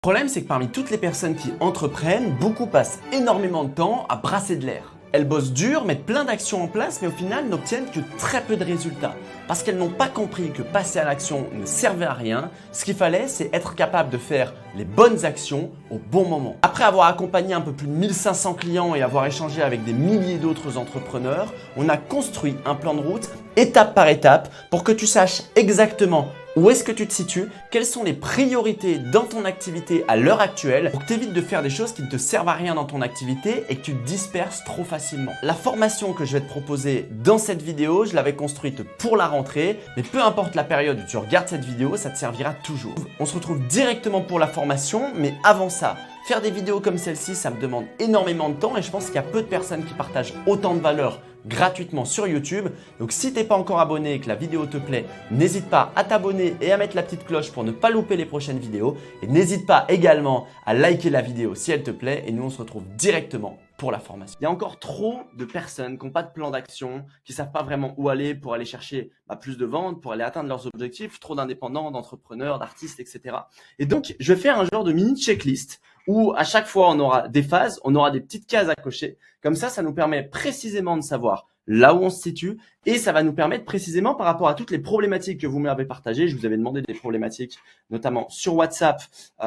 Le problème, c'est que parmi toutes les personnes qui entreprennent, beaucoup passent énormément de temps à brasser de l'air. Elles bossent dur, mettent plein d'actions en place, mais au final n'obtiennent que très peu de résultats. Parce qu'elles n'ont pas compris que passer à l'action ne servait à rien, ce qu'il fallait, c'est être capable de faire les bonnes actions au bon moment. Après avoir accompagné un peu plus de 1500 clients et avoir échangé avec des milliers d'autres entrepreneurs, on a construit un plan de route étape par étape pour que tu saches exactement où est-ce que tu te situes, quelles sont les priorités dans ton activité à l'heure actuelle pour que tu évites de faire des choses qui ne te servent à rien dans ton activité et que tu te disperses trop facilement. La formation que je vais te proposer dans cette vidéo, je l'avais construite pour la rentrée, mais peu importe la période où tu regardes cette vidéo, ça te servira toujours. On se retrouve directement pour la formation, mais avant ça, faire des vidéos comme celle-ci, ça me demande énormément de temps et je pense qu'il y a peu de personnes qui partagent autant de valeur gratuitement sur YouTube. Donc si tu n'es pas encore abonné et que la vidéo te plaît, n'hésite pas à t'abonner et à mettre la petite cloche pour ne pas louper les prochaines vidéos. Et n'hésite pas également à liker la vidéo si elle te plaît et nous on se retrouve directement pour la formation. Il y a encore trop de personnes qui n'ont pas de plan d'action, qui ne savent pas vraiment où aller pour aller chercher plus de ventes, pour aller atteindre leurs objectifs, trop d'indépendants, d'entrepreneurs, d'artistes, etc. Et donc, je vais faire un genre de mini checklist où à chaque fois, on aura des phases, on aura des petites cases à cocher. Comme ça nous permet précisément de savoir là où on se situe et ça va nous permettre précisément par rapport à toutes les problématiques que vous m'avez partagées. Je vous avais demandé des problématiques, notamment sur WhatsApp,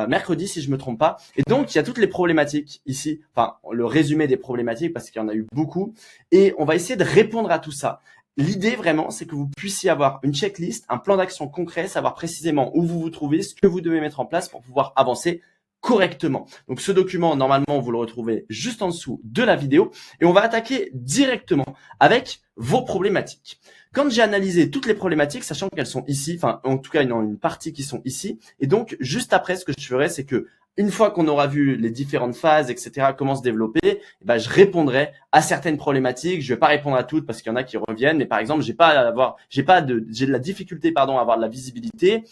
mercredi si je me trompe pas. Et donc, il y a toutes les problématiques ici, enfin le résumé des problématiques parce qu'il y en a eu beaucoup et on va essayer de répondre à tout ça. L'idée vraiment, c'est que vous puissiez avoir une checklist, un plan d'action concret, savoir précisément où vous vous trouvez, ce que vous devez mettre en place pour pouvoir avancer correctement. Donc ce document, normalement, vous le retrouvez juste en dessous de la vidéo et on va attaquer directement avec vos problématiques. Quand j'ai analysé toutes les problématiques, sachant qu'elles sont ici, enfin en tout cas il y en a une partie qui sont ici, et donc juste après ce que je ferai, c'est que une fois qu'on aura vu les différentes phases, etc., comment se développer, je répondrai à certaines problématiques. Je vais pas répondre à toutes parce qu'il y en a qui reviennent, mais par exemple, j'ai de la difficulté, à avoir de la visibilité.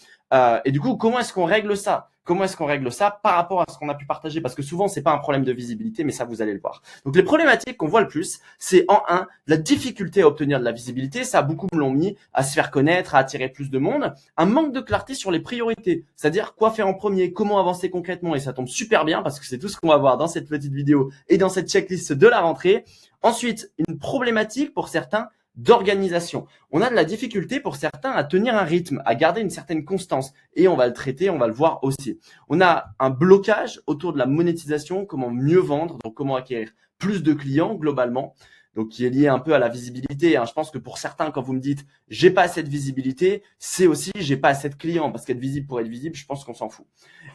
Et du coup, comment est-ce qu'on règle ça? Comment est-ce qu'on règle ça par rapport à ce qu'on a pu partager? Parce que souvent, c'est pas un problème de visibilité, mais ça, vous allez le voir. Donc, les problématiques qu'on voit le plus, c'est en un, la difficulté à obtenir de la visibilité. Ça, beaucoup me l'ont mis à se faire connaître, à attirer plus de monde. Un manque de clarté sur les priorités, c'est-à-dire quoi faire en premier, comment avancer concrètement. Et ça tombe super bien parce que c'est tout ce qu'on va voir dans cette petite vidéo et dans cette checklist de la rentrée. Ensuite, une problématique pour certains d'organisation. On a de la difficulté pour certains à tenir un rythme, à garder une certaine constance et on va le traiter, on va le voir aussi. On a un blocage autour de la monétisation, comment mieux vendre, donc comment acquérir plus de clients globalement, donc qui est lié un peu à la visibilité. Je pense que pour certains, quand vous me dites j'ai pas assez de visibilité, c'est aussi j'ai pas assez de clients parce qu'être visible pour être visible, je pense qu'on s'en fout.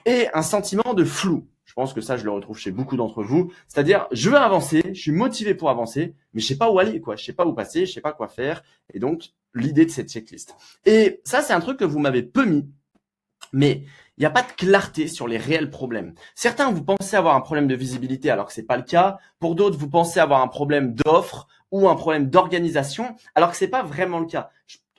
Et un sentiment de flou. Je pense que ça, je le retrouve chez beaucoup d'entre vous. C'est-à-dire, je veux avancer, je suis motivé pour avancer, mais je sais pas où aller, quoi. Je sais pas où passer, je sais pas quoi faire. Et donc, l'idée de cette checklist. Et ça, c'est un truc que vous m'avez peu mis, mais il n'y a pas de clarté sur les réels problèmes. Certains, vous pensez avoir un problème de visibilité alors que c'est pas le cas. Pour d'autres, vous pensez avoir un problème d'offre ou un problème d'organisation alors que c'est pas vraiment le cas.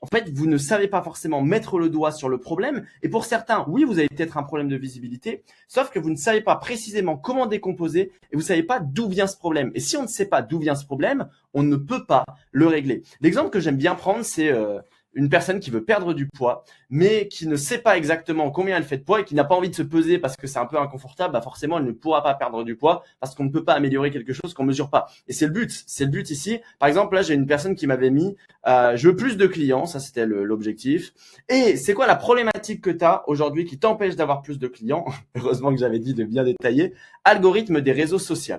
En fait, vous ne savez pas forcément mettre le doigt sur le problème. Et pour certains, oui, vous avez peut-être un problème de visibilité, sauf que vous ne savez pas précisément comment décomposer et vous ne savez pas d'où vient ce problème. Et si on ne sait pas d'où vient ce problème, on ne peut pas le régler. L'exemple que j'aime bien prendre, c'est une personne qui veut perdre du poids, mais qui ne sait pas exactement combien elle fait de poids et qui n'a pas envie de se peser parce que c'est un peu inconfortable, forcément, elle ne pourra pas perdre du poids parce qu'on ne peut pas améliorer quelque chose qu'on mesure pas. Et c'est le but ici. Par exemple, là, j'ai une personne qui m'avait mis je veux plus de clients, ça c'était l'objectif. Et c'est quoi la problématique que tu as aujourd'hui qui t'empêche d'avoir plus de clients? Heureusement que j'avais dit de bien détailler. Algorithme des réseaux sociaux,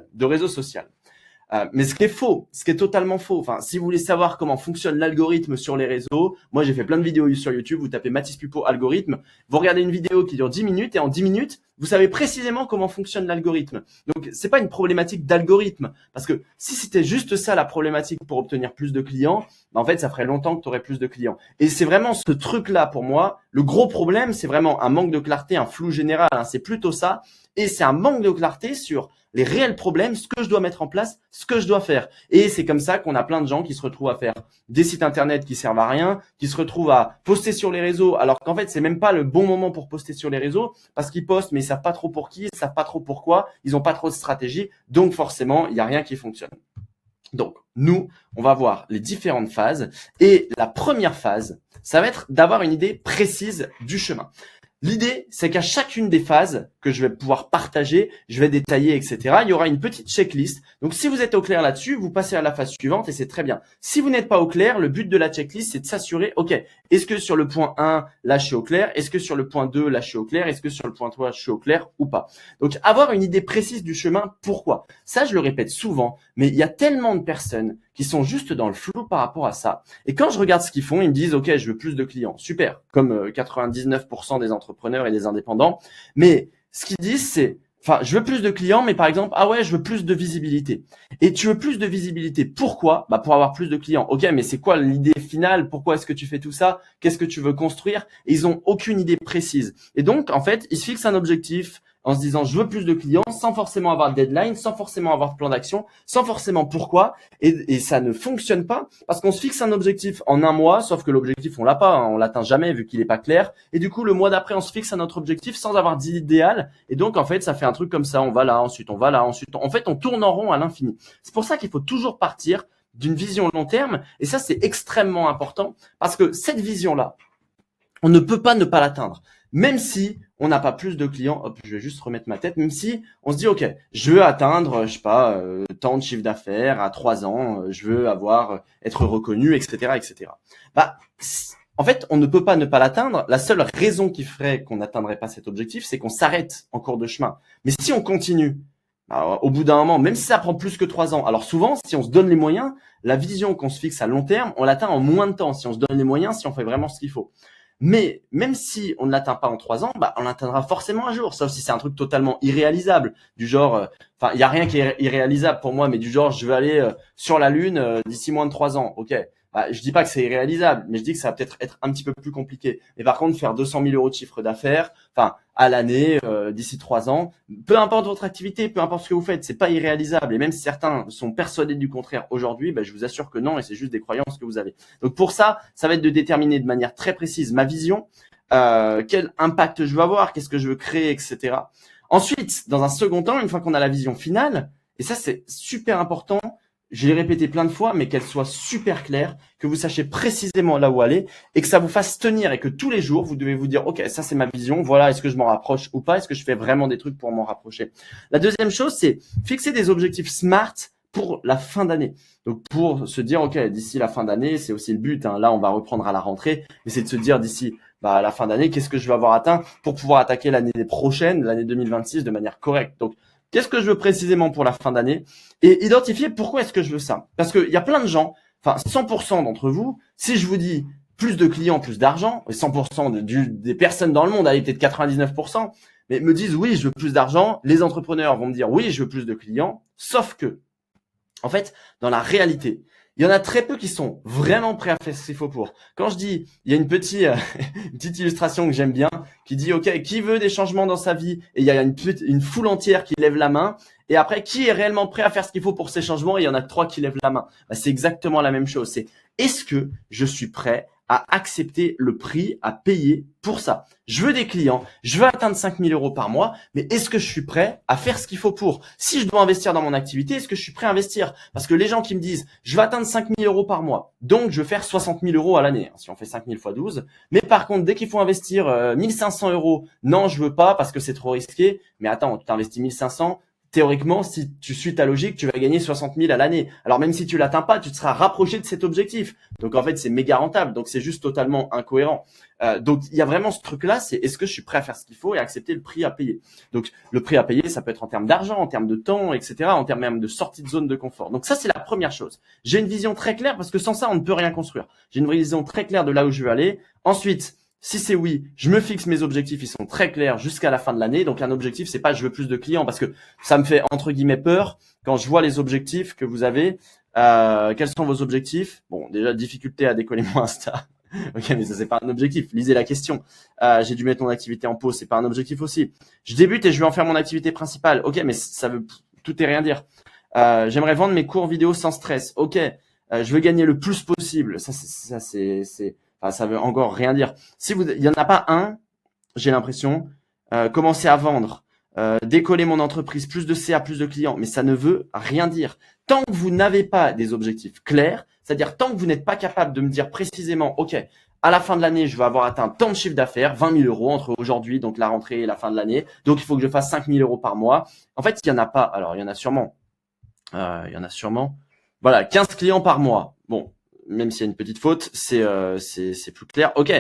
mais ce qui est faux, ce qui est totalement faux. Enfin, si vous voulez savoir comment fonctionne l'algorithme sur les réseaux, moi j'ai fait plein de vidéos sur YouTube, vous tapez Mathis Pupo algorithme, vous regardez une vidéo qui dure 10 minutes et en 10 minutes, vous savez précisément comment fonctionne l'algorithme. Donc, c'est pas une problématique d'algorithme parce que si c'était juste ça la problématique pour obtenir plus de clients, en fait, ça ferait longtemps que tu aurais plus de clients. Et c'est vraiment ce truc-là pour moi, le gros problème, c'est vraiment un manque de clarté, un flou général, c'est plutôt ça et c'est un manque de clarté sur les réels problèmes, ce que je dois mettre en place, ce que je dois faire. Et c'est comme ça qu'on a plein de gens qui se retrouvent à faire des sites internet qui servent à rien, qui se retrouvent à poster sur les réseaux, alors qu'en fait, c'est même pas le bon moment pour poster sur les réseaux, parce qu'ils postent, mais ils savent pas trop pour qui, ils savent pas trop pourquoi, ils ont pas trop de stratégie, donc forcément, il y a rien qui fonctionne. Donc, nous, on va voir les différentes phases. Et la première phase, ça va être d'avoir une idée précise du chemin. L'idée, c'est qu'à chacune des phases que je vais pouvoir partager, je vais détailler, etc., il y aura une petite checklist. Donc, si vous êtes au clair là-dessus, vous passez à la phase suivante et c'est très bien. Si vous n'êtes pas au clair, le but de la checklist, c'est de s'assurer, OK, est-ce que sur le point 1, là, je suis au clair? Est-ce que sur le point 2, là, je suis au clair? Est-ce que sur le point 3, je suis au clair ou pas? Donc, avoir une idée précise du chemin, pourquoi? Ça, je le répète souvent, mais il y a tellement de personnes qui sont juste dans le flou par rapport à ça. Et quand je regarde ce qu'ils font, ils me disent, OK, je veux plus de clients. Super. Comme 99% des entrepreneurs et des indépendants. Mais ce qu'ils disent, c'est, enfin, je veux plus de clients, mais par exemple, ah ouais, je veux plus de visibilité. Et tu veux plus de visibilité. Pourquoi? Bah, pour avoir plus de clients. OK, mais c'est quoi l'idée finale? Pourquoi est-ce que tu fais tout ça? Qu'est-ce que tu veux construire? Et ils ont aucune idée précise. Et donc, en fait, ils se fixent un objectif en se disant, je veux plus de clients, sans forcément avoir de deadline, sans forcément avoir de plan d'action, sans forcément pourquoi. Et ça ne fonctionne pas parce qu'on se fixe un objectif en un mois, sauf que l'objectif, on l'a pas, hein, on l'atteint jamais vu qu'il est pas clair. Et du coup, le mois d'après, on se fixe un autre objectif sans avoir d'idéal. Et donc, en fait, ça fait un truc comme ça. On va là, ensuite on va là, ensuite en fait, on tourne en rond à l'infini. C'est pour ça qu'il faut toujours partir d'une vision long terme. Et ça, c'est extrêmement important parce que cette vision-là, on ne peut pas ne pas l'atteindre. Même si on n'a pas plus de clients, hop, je vais juste remettre ma tête, même si on se dit, OK, je veux atteindre, je sais pas, tant de chiffre d'affaires à 3 ans, je veux être reconnu, etc., etc. Bah, en fait, on ne peut pas ne pas l'atteindre. La seule raison qui ferait qu'on n'atteindrait pas cet objectif, c'est qu'on s'arrête en cours de chemin. Mais si on continue, bah, au bout d'un moment, même si ça prend plus que 3 ans, alors souvent, si on se donne les moyens, la vision qu'on se fixe à long terme, on l'atteint en moins de temps, si on se donne les moyens, si on fait vraiment ce qu'il faut. Mais même si on ne l'atteint pas en 3 ans, bah, on l'atteindra forcément un jour, sauf si c'est un truc totalement irréalisable, du genre, enfin, il y a rien qui est irréalisable pour moi, mais du genre, je veux aller sur la Lune d'ici moins de 3 ans. Ok, bah, je dis pas que c'est irréalisable, mais je dis que ça va peut-être être un petit peu plus compliqué. Mais par contre, faire 200 000 euros de chiffre d'affaires, enfin, à l'année, d'ici 3 ans, peu importe votre activité, peu importe ce que vous faites, c'est pas irréalisable. Et même si certains sont persuadés du contraire aujourd'hui, bah, je vous assure que non, et c'est juste des croyances que vous avez. Donc pour ça, ça va être de déterminer de manière très précise ma vision, quel impact je veux avoir, qu'est-ce que je veux créer, etc. Ensuite, dans un second temps, une fois qu'on a la vision finale, et ça c'est super important, je l'ai répété plein de fois, mais qu'elle soit super claire, que vous sachiez précisément là où aller et que ça vous fasse tenir et que tous les jours, vous devez vous dire, OK, ça c'est ma vision, voilà, est-ce que je m'en rapproche ou pas? Est-ce que je fais vraiment des trucs pour m'en rapprocher? La deuxième chose, c'est fixer des objectifs SMART pour la fin d'année. Donc pour se dire, OK, d'ici la fin d'année, c'est aussi le but, hein, là on va reprendre à la rentrée, mais c'est de se dire d'ici à la fin d'année, qu'est-ce que je vais avoir atteint pour pouvoir attaquer l'année prochaine, l'année 2026 de manière correcte. Donc qu'est-ce que je veux précisément pour la fin d'année et identifier pourquoi est-ce que je veux ça. Parce qu'il y a plein de gens, enfin 100% d'entre vous, si je vous dis plus de clients, plus d'argent, et 100% des personnes dans le monde, allez peut-être 99%, mais me disent oui, je veux plus d'argent, les entrepreneurs vont me dire oui, je veux plus de clients, sauf que, en fait, dans la réalité, il y en a très peu qui sont vraiment prêts à faire ce qu'il faut pour. Quand je dis, il y a une petite illustration que j'aime bien, qui dit, OK, qui veut des changements dans sa vie? Et il y a une foule entière qui lève la main. Et après, qui est réellement prêt à faire ce qu'il faut pour ces changements? Et il y en a 3 qui lèvent la main. Bah, c'est exactement la même chose. C'est, est-ce que je suis prêt à accepter le prix à payer pour ça? Je veux des clients, je veux atteindre 5 000 euros par mois, mais est-ce que je suis prêt à faire ce qu'il faut pour? Si je dois investir dans mon activité, est-ce que je suis prêt à investir? Parce que les gens qui me disent, je veux atteindre 5 000 euros par mois, donc je veux faire 60 000 euros à l'année, si on fait 5 000 fois 12. Mais par contre, dès qu'il faut investir 1 500 euros, non, je veux pas parce que c'est trop risqué. Mais attends, tu investis 1 500, théoriquement, si tu suis ta logique, tu vas gagner 60 000 à l'année. Alors même si tu l'atteins pas, tu te seras rapproché de cet objectif. Donc en fait, c'est méga rentable. Donc c'est juste totalement incohérent. Donc il y a vraiment ce truc-là, c'est est-ce que je suis prêt à faire ce qu'il faut et à accepter le prix à payer. Donc le prix à payer, ça peut être en termes d'argent, en termes de temps, etc., en termes même de sortie de zone de confort. Donc ça, c'est la première chose. J'ai une vision très claire parce que sans ça, on ne peut rien construire. J'ai une vision très claire de là où je veux aller. Ensuite, si c'est oui, je me fixe mes objectifs, ils sont très clairs jusqu'à la fin de l'année. Donc un objectif, c'est pas je veux plus de clients parce que ça me fait entre guillemets peur quand je vois les objectifs que vous avez. Quels sont vos objectifs? Bon, déjà difficulté à décoller mon Insta. Ok, mais ça c'est pas un objectif. Lisez la question. J'ai dû mettre mon activité en pause, c'est pas un objectif aussi. Je débute et je veux en faire mon activité principale. Ok, mais ça veut tout et rien dire. J'aimerais vendre mes cours vidéo sans stress. Ok, je veux gagner le plus possible. Ça c'est enfin, ça veut encore rien dire. Si il y en a pas un, j'ai l'impression, commencer à vendre, décoller mon entreprise, plus de CA, plus de clients, mais ça ne veut rien dire. Tant que vous n'avez pas des objectifs clairs, c'est-à-dire tant que vous n'êtes pas capable de me dire précisément, OK, À la fin de l'année, je vais avoir atteint tant de chiffre d'affaires, 20 000 euros entre aujourd'hui, donc la rentrée et la fin de l'année. Donc, il faut que je fasse 5 000 euros par mois. En fait, il y en a pas. Alors, il y en a sûrement. Voilà, 15 clients par mois. Bon, même s'il y a une petite faute, c'est plus clair. Ok,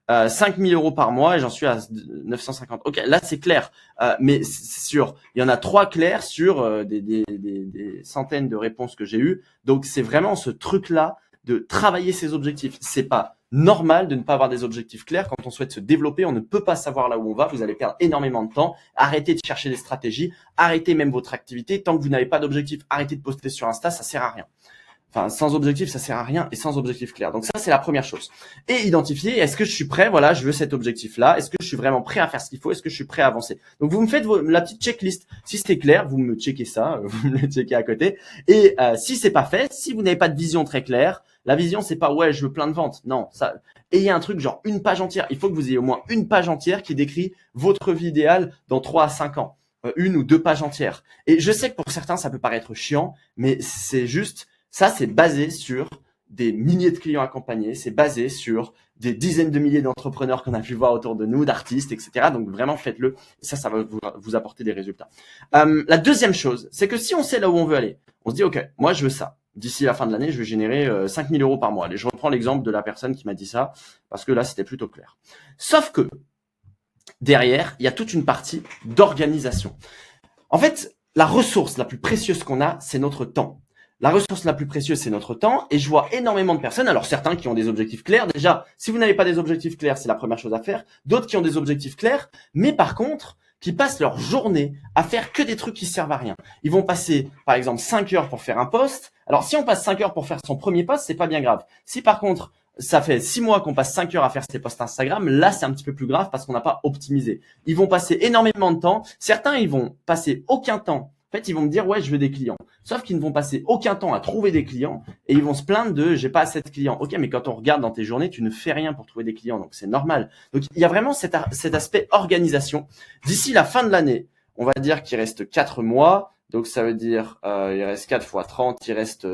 5 000 euros par mois et j'en suis à 950. Ok, là c'est clair. Mais c'est sûr, il y en a 3 clairs sur des centaines de réponses que j'ai eues. Donc c'est vraiment ce truc-là de travailler ses objectifs. C'est pas normal de ne pas avoir des objectifs clairs. Quand on souhaite se développer, on ne peut pas savoir là où on va. Vous allez perdre énormément de temps. Arrêtez de chercher des stratégies. Arrêtez même votre activité. Tant que vous n'avez pas d'objectif, arrêtez de poster sur Insta, ça sert à rien. Enfin, sans objectif, ça sert à rien et sans objectif clair. Donc ça, c'est la première chose. Et identifier, est-ce que je suis prêt? Voilà, je veux cet objectif-là. Est-ce que je suis vraiment prêt à faire ce qu'il faut? Est-ce que je suis prêt à avancer? Donc vous me faites la petite checklist. Si c'est clair, vous me checkez ça, vous me le checkez à côté. Et si c'est pas fait, si vous n'avez pas de vision très claire, la vision, c'est pas ouais, je veux plein de ventes. Non, ça. Ayez un truc genre une page entière. Il faut que vous ayez au moins une page entière qui décrit votre vie idéale dans 3 à 5 ans. 1 ou 2 pages entières. Et je sais que pour certains, ça peut paraître chiant, mais c'est juste. Ça, c'est basé sur des milliers de clients accompagnés, c'est basé sur des dizaines de milliers d'entrepreneurs qu'on a pu voir autour de nous, d'artistes, etc. Donc vraiment, faites-le. Ça va vous apporter des résultats. La deuxième chose, c'est que si on sait là où on veut aller, on se dit, OK, moi, je veux ça. D'ici la fin de l'année, je vais générer 5 000 euros par mois. Allez, je reprends l'exemple de la personne qui m'a dit ça, parce que là, c'était plutôt clair. Sauf que derrière, il y a toute une partie d'organisation. En fait, la ressource la plus précieuse qu'on a, c'est notre temps. La ressource la plus précieuse, c'est notre temps. Et je vois énormément de personnes, alors certains qui ont des objectifs clairs. Déjà, si vous n'avez pas des objectifs clairs, c'est la première chose à faire. D'autres qui ont des objectifs clairs, mais par contre, qui passent leur journée à faire que des trucs qui servent à rien. Ils vont passer, par exemple, 5 heures pour faire un post. Alors, si on passe 5 heures pour faire son premier post, c'est pas bien grave. Si par contre, ça fait 6 mois qu'on passe 5 heures à faire ses posts Instagram, là, c'est un petit peu plus grave parce qu'on n'a pas optimisé. Ils vont passer énormément de temps. Certains, ils vont passer aucun temps. En fait, ils vont me dire, ouais, je veux des clients. Sauf qu'ils ne vont passer aucun temps à trouver des clients et ils vont se plaindre de, j'ai pas assez de clients. Ok, mais quand on regarde dans tes journées, tu ne fais rien pour trouver des clients. Donc, c'est normal. Donc, il y a vraiment cet aspect organisation. D'ici la fin de l'année, on va dire qu'il reste 4 mois. Donc, ça veut dire, il reste 4 fois 30, il reste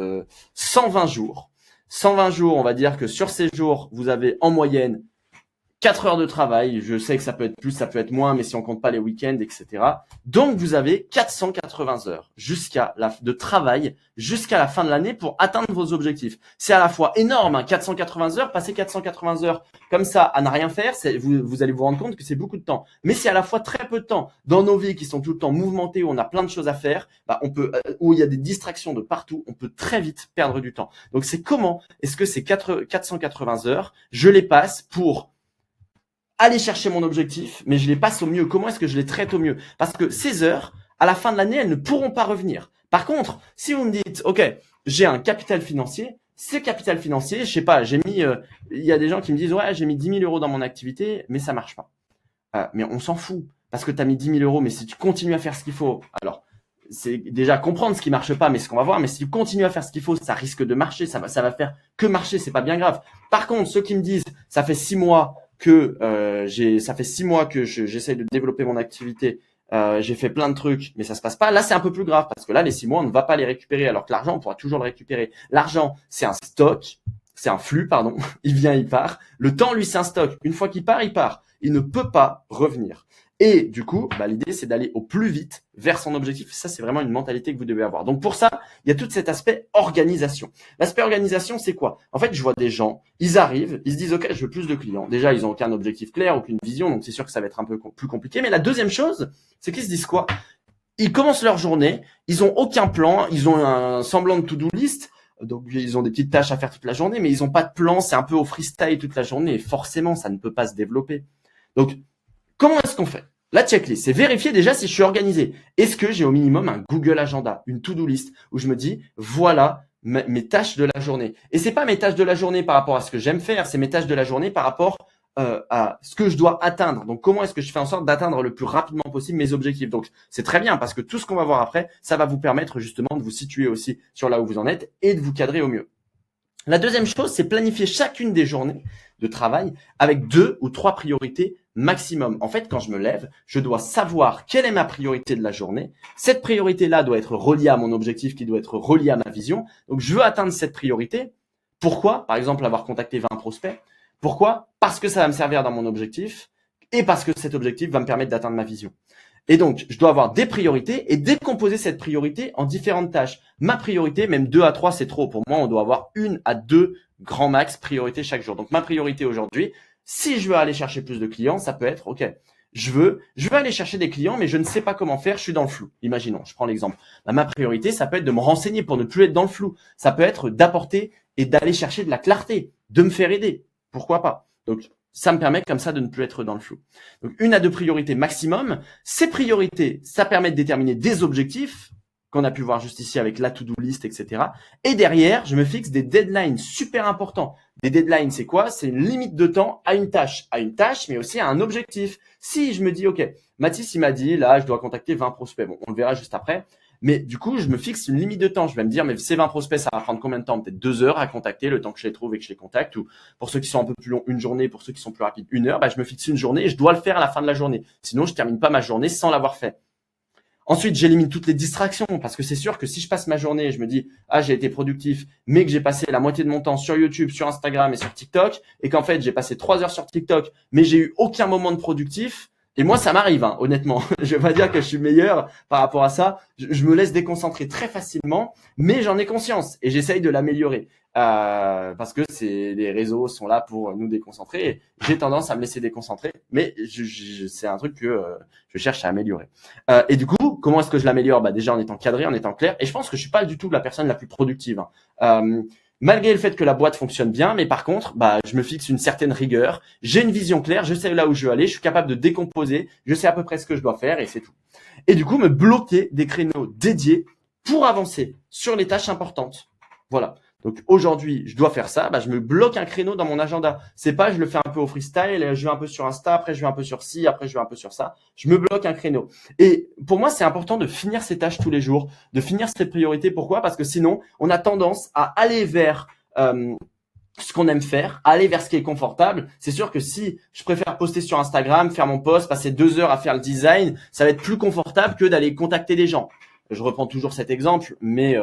120 jours. 120 jours, on va dire que sur ces jours, vous avez en moyenne 4 heures de travail. Je sais que ça peut être plus, ça peut être moins, mais si on compte pas les week-ends, etc. Donc, vous avez 480 heures de travail jusqu'à la fin de l'année pour atteindre vos objectifs. C'est à la fois énorme, hein, 480 heures, passer 480 heures comme ça à ne rien faire, vous allez vous rendre compte que c'est beaucoup de temps. Mais c'est à la fois très peu de temps. Dans nos vies qui sont tout le temps mouvementées, où on a plein de choses à faire, où il y a des distractions de partout, on peut très vite perdre du temps. Donc, c'est comment est-ce que ces 480 heures, je les passe pour aller chercher mon objectif, mais je les passe au mieux. Comment est-ce que je les traite au mieux? Parce que ces heures, à la fin de l'année, elles ne pourront pas revenir. Par contre, si vous me dites, OK, j'ai un capital financier, ce capital financier, je sais pas, il y a des gens qui me disent, ouais, j'ai mis 10 000 euros dans mon activité, mais ça marche pas. Mais on s'en fout, parce que tu as mis 10 000 euros, mais si tu continues à faire ce qu'il faut, alors, c'est déjà comprendre ce qui marche pas, mais ce qu'on va voir, mais si tu continues à faire ce qu'il faut, ça risque de marcher, ça va faire que marcher, c'est pas bien grave. Par contre, ceux qui me disent, ça fait 6 mois que ça fait 6 mois que j'essaye de développer mon activité, j'ai fait plein de trucs, mais ça se passe pas. Là, c'est un peu plus grave parce que là, les 6 mois, on ne va pas les récupérer, alors que l'argent, on pourra toujours le récupérer. L'argent, c'est un stock, c'est un flux, pardon. Il vient, il part. Le temps, lui, c'est un stock. Une fois qu'il part, il part. Il ne peut pas revenir. Et du coup, l'idée, c'est d'aller au plus vite vers son objectif. Ça, c'est vraiment une mentalité que vous devez avoir. Donc pour ça, il y a tout cet aspect organisation. L'aspect organisation, c'est quoi? En fait, je vois des gens, ils arrivent, ils se disent, OK, je veux plus de clients. Déjà, ils ont aucun objectif clair, aucune vision, donc c'est sûr que ça va être un peu plus compliqué. Mais la deuxième chose, c'est qu'ils se disent quoi? Ils commencent leur journée, ils ont aucun plan, ils ont un semblant de to-do list. Donc, ils ont des petites tâches à faire toute la journée, mais ils n'ont pas de plan, c'est un peu au freestyle toute la journée et forcément, ça ne peut pas se développer. Donc, comment est-ce qu'on fait? La checklist, c'est vérifier déjà si je suis organisé. Est-ce que j'ai au minimum un Google Agenda, une to-do list où je me dis, voilà mes tâches de la journée. Et c'est pas mes tâches de la journée par rapport à ce que j'aime faire, c'est mes tâches de la journée par rapport à ce que je dois atteindre. Donc, comment est-ce que je fais en sorte d'atteindre le plus rapidement possible mes objectifs? Donc, c'est très bien parce que tout ce qu'on va voir après, ça va vous permettre justement de vous situer aussi sur là où vous en êtes et de vous cadrer au mieux. La deuxième chose, c'est planifier chacune des journées de travail avec 2 ou 3 priorités maximum. En fait, quand je me lève, je dois savoir quelle est ma priorité de la journée. Cette priorité-là doit être reliée à mon objectif qui doit être relié à ma vision. Donc, je veux atteindre cette priorité. Pourquoi? Par exemple, avoir contacté 20 prospects. Pourquoi? Parce que ça va me servir dans mon objectif et parce que cet objectif va me permettre d'atteindre ma vision. Et donc, je dois avoir des priorités et décomposer cette priorité en différentes tâches. Ma priorité, même 2 à 3, c'est trop. Pour moi, on doit avoir 1 à 2 grands max priorités chaque jour. Donc, ma priorité aujourd'hui, si je veux aller chercher plus de clients, ça peut être, OK, je veux aller chercher des clients, mais je ne sais pas comment faire, je suis dans le flou. Imaginons, je prends l'exemple. Ma priorité, ça peut être de me renseigner pour ne plus être dans le flou. Ça peut être d'apporter et d'aller chercher de la clarté, de me faire aider. Pourquoi pas? Donc, ça me permet comme ça de ne plus être dans le flou. Donc, 1 à 2 priorités maximum. Ces priorités, ça permet de déterminer des objectifs qu'on a pu voir juste ici avec la to-do list, etc. Et derrière, je me fixe des deadlines super importants. Des deadlines, c'est quoi? C'est une limite de temps à une tâche, mais aussi à un objectif. Si je me dis, OK, Mathis, il m'a dit, là, je dois contacter 20 prospects. Bon, on le verra juste après. Mais du coup, je me fixe une limite de temps. Je vais me dire, mais ces 20 prospects, ça va prendre combien de temps? Peut-être 2 heures à contacter, le temps que je les trouve et que je les contacte. Ou pour ceux qui sont un peu plus longs, 1 journée. Pour ceux qui sont plus rapides, 1 heure. Je me fixe une journée et je dois le faire à la fin de la journée. Sinon, je termine pas ma journée sans l'avoir fait. Ensuite, j'élimine toutes les distractions parce que c'est sûr que si je passe ma journée et je me dis, ah, j'ai été productif, mais que j'ai passé la moitié de mon temps sur YouTube, sur Instagram et sur TikTok, et qu'en fait, j'ai passé 3 heures sur TikTok, mais j'ai eu aucun moment de productif. Et moi, ça m'arrive, hein, honnêtement. Je vais pas dire que je suis meilleur par rapport à ça. Je me laisse déconcentrer très facilement, mais j'en ai conscience et j'essaye de l'améliorer. Parce que les réseaux sont là pour nous déconcentrer. J'ai tendance à me laisser déconcentrer, mais c'est un truc que je cherche à améliorer. Et du coup, comment est-ce que je l'améliore? Déjà en étant cadré, en étant clair. Et je pense que je suis pas du tout la personne la plus productive, hein. Malgré le fait que la boîte fonctionne bien, mais par contre, je me fixe une certaine rigueur. J'ai une vision claire, je sais là où je veux aller, je suis capable de décomposer, je sais à peu près ce que je dois faire et c'est tout. Et du coup, me bloquer des créneaux dédiés pour avancer sur les tâches importantes. Voilà. Donc aujourd'hui, je dois faire ça, je me bloque un créneau dans mon agenda. C'est pas je le fais un peu au freestyle, je vais un peu sur Insta, après je vais un peu sur ci, après je vais un peu sur ça. Je me bloque un créneau. Et pour moi, c'est important de finir ces tâches tous les jours, de finir ces priorités. Pourquoi? Parce que sinon, on a tendance à aller vers ce qu'on aime faire, aller vers ce qui est confortable. C'est sûr que si je préfère poster sur Instagram, faire mon post, passer 2 heures à faire le design, ça va être plus confortable que d'aller contacter des gens. Je reprends toujours cet exemple, mais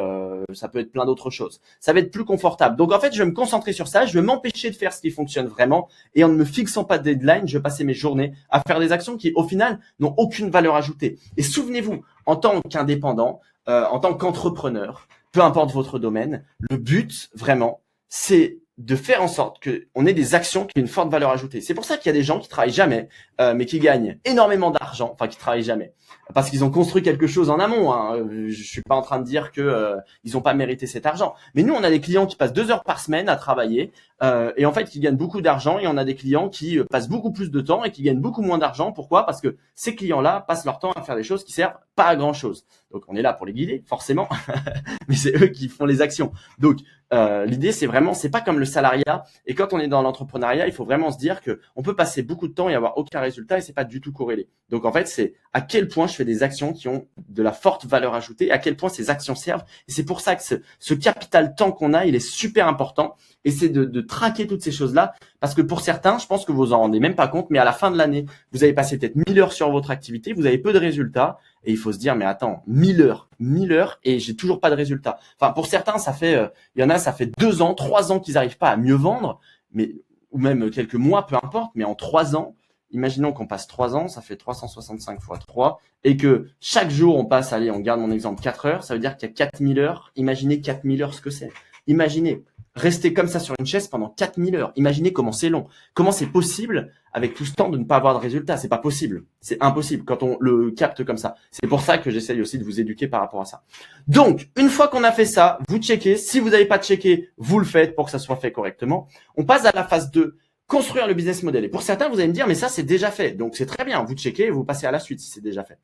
ça peut être plein d'autres choses. Ça va être plus confortable. Donc en fait, je vais me concentrer sur ça. Je vais m'empêcher de faire ce qui fonctionne vraiment. Et en ne me fixant pas de deadline, je vais passer mes journées à faire des actions qui, au final, n'ont aucune valeur ajoutée. Et souvenez-vous, en tant qu'indépendant, en tant qu'entrepreneur, peu importe votre domaine, le but, vraiment, c'est de faire en sorte qu'on ait des actions qui aient une forte valeur ajoutée. C'est pour ça qu'il y a des gens qui travaillent jamais, mais qui gagnent énormément d'argent, enfin qui travaillent jamais, parce qu'ils ont construit quelque chose en amont, hein. Je suis pas en train de dire que ils ont pas mérité cet argent. Mais nous, on a des clients qui passent 2 heures par semaine à travailler, et en fait qui gagnent beaucoup d'argent, et on a des clients qui passent beaucoup plus de temps et qui gagnent beaucoup moins d'argent. Pourquoi? Parce que ces clients-là passent leur temps à faire des choses qui servent pas à grand chose. Donc on est là pour les guider, forcément, mais c'est eux qui font les actions. Donc l'idée, c'est vraiment, c'est pas comme le salariat. Et quand on est dans l'entrepreneuriat, il faut vraiment se dire que on peut passer beaucoup de temps et avoir aucun résultat, et c'est pas du tout corrélé. Donc en fait, c'est à quel point je fais des actions qui ont de la forte valeur ajoutée, à quel point ces actions servent. Et c'est pour ça que ce capital temps qu'on a, il est super important. Et c'est de traquer toutes ces choses-là, parce que pour certains, je pense que vous en rendez même pas compte, mais à la fin de l'année, vous avez passé peut-être 1000 heures sur votre activité, vous avez peu de résultats, et il faut se dire, mais attends, 1000 heures, et j'ai toujours pas de résultats. Enfin, pour certains, ça fait 2 ans, 3 ans qu'ils n'arrivent pas à mieux vendre, mais ou même quelques mois, peu importe, mais en 3 ans, imaginons qu'on passe 3 ans, ça fait 365 fois 3, et que chaque jour, on passe, allez, on garde mon exemple, 4 heures, ça veut dire qu'il y a 4000 heures. Imaginez 4000 heures ce que c'est. Imaginez. Rester comme ça sur une chaise pendant 4000 heures. Imaginez comment c'est long. Comment c'est possible avec tout ce temps de ne pas avoir de résultat? C'est pas possible. C'est impossible quand on le capte comme ça. C'est pour ça que j'essaye aussi de vous éduquer par rapport à ça. Donc, une fois qu'on a fait ça, vous checkez. Si vous n'avez pas checké, vous le faites pour que ça soit fait correctement. On passe à la phase 2. Construire le business model. Et pour certains, vous allez me dire, mais ça, c'est déjà fait. Donc, c'est très bien. Vous checkez et vous passez à la suite si c'est déjà fait.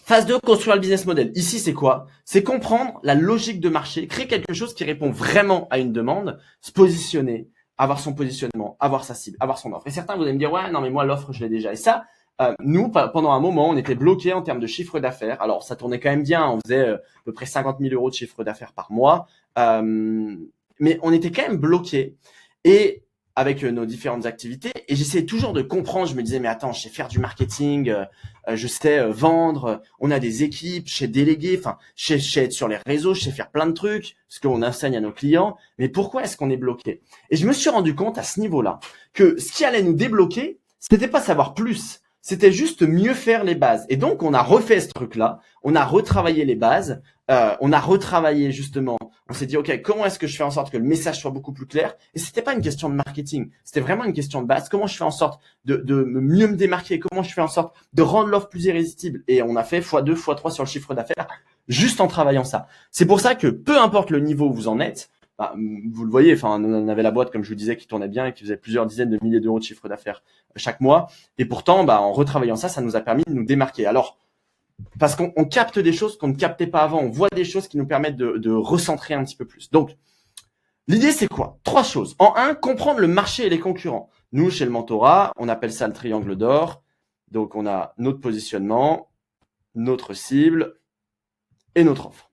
Phase 2, construire le business model. Ici, c'est quoi? C'est comprendre la logique de marché, créer quelque chose qui répond vraiment à une demande, se positionner, avoir son positionnement, avoir sa cible, avoir son offre. Et certains, vous allez me dire, ouais, non, mais moi, l'offre, je l'ai déjà. Et ça, nous, pendant un moment, on était bloqués en termes de chiffre d'affaires. Alors, ça tournait quand même bien. On faisait à peu près 50 000 euros de chiffre d'affaires par mois. Mais on était quand même bloqués. Et avec nos différentes activités et j'essayais toujours de comprendre. Je me disais, mais attends, je sais faire du marketing, je sais vendre, on a des équipes, je sais déléguer, enfin, je sais être sur les réseaux, je sais faire plein de trucs, ce qu'on enseigne à nos clients. Mais pourquoi est-ce qu'on est bloqué? Et je me suis rendu compte à ce niveau-là que ce qui allait nous débloquer, c'était pas savoir plus. C'était juste mieux faire les bases. Et donc, on a refait ce truc-là. On a retravaillé les bases. On a retravaillé justement. On s'est dit, OK, comment est-ce que je fais en sorte que le message soit beaucoup plus clair? Et c'était pas une question de marketing. C'était vraiment une question de base. Comment je fais en sorte de mieux me démarquer? Comment je fais en sorte de rendre l'offre plus irrésistible? Et on a fait x2, x3 sur le chiffre d'affaires juste en travaillant ça. C'est pour ça que peu importe le niveau où vous en êtes, bah, vous le voyez, enfin, on avait la boîte, comme je vous disais, qui tournait bien et qui faisait plusieurs dizaines de milliers d'euros de chiffre d'affaires chaque mois. Et pourtant, bah, en retravaillant ça, ça nous a permis de nous démarquer. Alors, parce qu'on capte des choses qu'on ne captait pas avant, on voit des choses qui nous permettent de recentrer un petit peu plus. Donc, l'idée, c'est quoi? 3 choses. En 1, comprendre le marché et les concurrents. Nous, chez le mentorat, on appelle ça le triangle d'or. Donc, on a notre positionnement, notre cible et notre offre.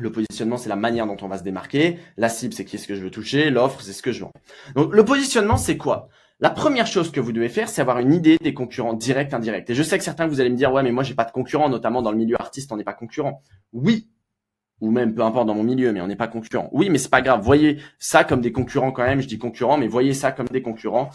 Le positionnement, c'est la manière dont on va se démarquer. La cible, c'est qui est-ce que je veux toucher. L'offre, c'est ce que je vends. Donc, le positionnement, c'est quoi? La première chose que vous devez faire, c'est avoir une idée des concurrents directs, indirects. Et je sais que certains, vous allez me dire, ouais, mais moi, j'ai pas de concurrents, notamment dans le milieu artiste, on n'est pas concurrent. Oui. Ou même, peu importe dans mon milieu, mais on n'est pas concurrent. Oui, mais c'est pas grave. Voyez ça comme des concurrents quand même. Je dis concurrents, mais voyez ça comme des concurrents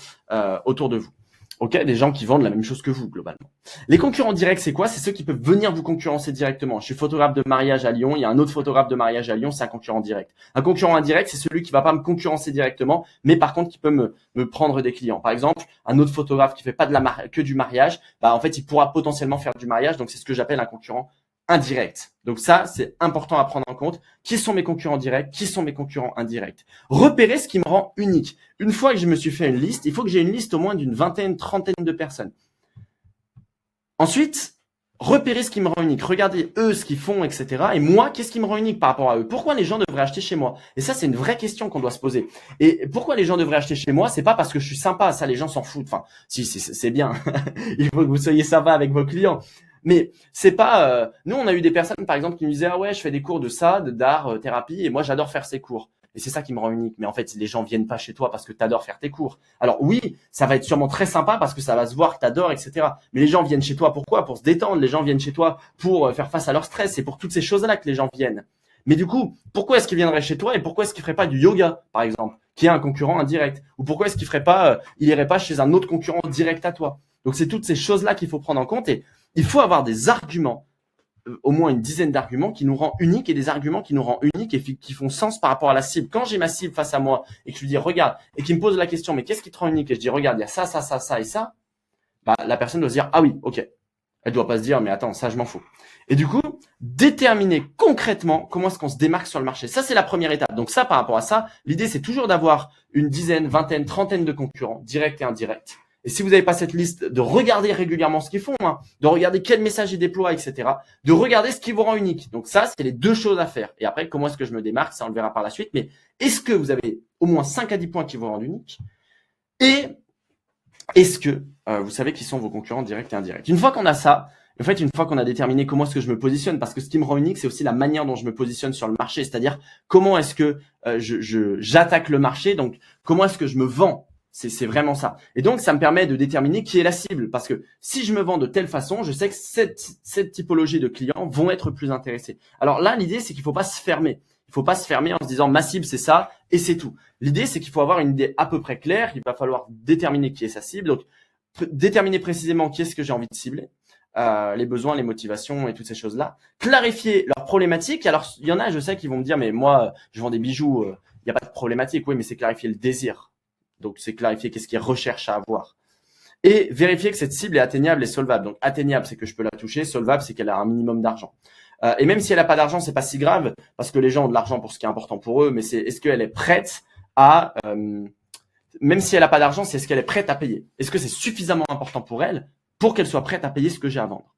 autour de vous. Ok, des gens qui vendent la même chose que vous, globalement. Les concurrents directs, c'est quoi? C'est ceux qui peuvent venir vous concurrencer directement. Je suis photographe de mariage à Lyon, il y a un autre photographe de mariage à Lyon, c'est un concurrent direct. Un concurrent indirect, c'est celui qui va pas me concurrencer directement, mais par contre qui peut me prendre des clients. Par exemple, un autre photographe qui fait pas que du mariage, bah en fait, il pourra potentiellement faire du mariage, donc c'est ce que j'appelle un concurrent indirect. Donc ça, c'est important à prendre en compte. Qui sont mes concurrents directs? Qui sont mes concurrents indirects? Repérer ce qui me rend unique. Une fois que je me suis fait une liste, il faut que j'ai une liste au moins d'une vingtaine, trentaine de personnes. Ensuite, repérer ce qui me rend unique. Regardez eux ce qu'ils font, etc. Et moi, qu'est-ce qui me rend unique par rapport à eux? Pourquoi les gens devraient acheter chez moi? Et ça, c'est une vraie question qu'on doit se poser. Et pourquoi les gens devraient acheter chez moi? C'est pas parce que je suis sympa. Ça, les gens s'en foutent. Enfin, si, c'est bien. Il faut que vous soyez sympa avec vos clients. Mais c'est pas. Nous, on a eu des personnes, par exemple, qui nous disaient, ah ouais, je fais des cours de ça, d'art, thérapie, et moi, j'adore faire ces cours. Et c'est ça qui me rend unique. Mais en fait, les gens viennent pas chez toi parce que tu adores faire tes cours. Alors oui, ça va être sûrement très sympa parce que ça va se voir que tu adores, etc. Mais les gens viennent chez toi pourquoi? Pour se détendre. Les gens viennent chez toi pour faire face à leur stress. C'est pour toutes ces choses-là que les gens viennent. Mais du coup, pourquoi est-ce qu'ils viendraient chez toi et pourquoi est-ce qu'ils feraient pas du yoga, par exemple, qui est un concurrent indirect? Ou pourquoi est-ce qu'ils feraient pas, il irait pas chez un autre concurrent direct à toi? Donc c'est toutes ces choses-là qu'il faut prendre en compte et il faut avoir des arguments, au moins une dizaine d'arguments qui nous rendent uniques et des arguments qui nous rendent uniques et qui font sens par rapport à la cible. Quand j'ai ma cible face à moi et que je lui dis regarde et qu'il me pose la question mais qu'est-ce qui te rend unique et je dis regarde il y a ça, ça, ça, ça et ça, bah la personne doit se dire ah oui ok. Elle doit pas se dire mais attends ça je m'en fous. Et du coup déterminer concrètement comment est-ce qu'on se démarque sur le marché. Ça c'est la première étape. Donc ça par rapport à ça, l'idée c'est toujours d'avoir une dizaine, vingtaine, trentaine de concurrents directs et indirects. Et si vous n'avez pas cette liste, de regarder régulièrement ce qu'ils font, hein, de regarder quel message ils déploient, etc. De regarder ce qui vous rend unique. Donc ça, c'est les 2 choses à faire. Et après, comment est-ce que je me démarque? Ça, on le verra par la suite. Mais est-ce que vous avez au moins 5 à 10 points qui vous rendent unique? Et est-ce que vous savez qui sont vos concurrents directs et indirects? Une fois qu'on a ça, en fait, une fois qu'on a déterminé comment est-ce que je me positionne, parce que ce qui me rend unique, c'est aussi la manière dont je me positionne sur le marché. C'est-à-dire, comment est-ce que j'attaque le marché? Donc, comment est-ce que je me vends? C'est vraiment ça. Et donc, ça me permet de déterminer qui est la cible. Parce que si je me vends de telle façon, je sais que cette typologie de clients vont être plus intéressés. Alors là, l'idée, c'est qu'il faut pas se fermer. Il faut pas se fermer en se disant ma cible, c'est ça et c'est tout. L'idée, c'est qu'il faut avoir une idée à peu près claire. Il va falloir déterminer qui est sa cible. Donc, déterminer précisément qui est-ce que j'ai envie de cibler. Les besoins, les motivations et toutes ces choses-là. Clarifier leurs problématiques. Alors, il y en a, je sais, qui vont me dire, mais moi, je vends des bijoux, il n'y a pas de problématique. Oui, mais c'est clarifier le désir. Donc, c'est clarifier qu'est-ce qu'ils recherchent à avoir. Et vérifier que cette cible est atteignable et solvable. Donc, atteignable, c'est que je peux la toucher. Solvable, c'est qu'elle a un minimum d'argent. Et même si elle n'a pas d'argent, c'est pas si grave parce que les gens ont de l'argent pour ce qui est important pour eux. Mais c'est est-ce qu'elle est prête à, même si elle n'a pas d'argent, c'est est-ce qu'elle est prête à payer? Est-ce que c'est suffisamment important pour elle pour qu'elle soit prête à payer ce que j'ai à vendre?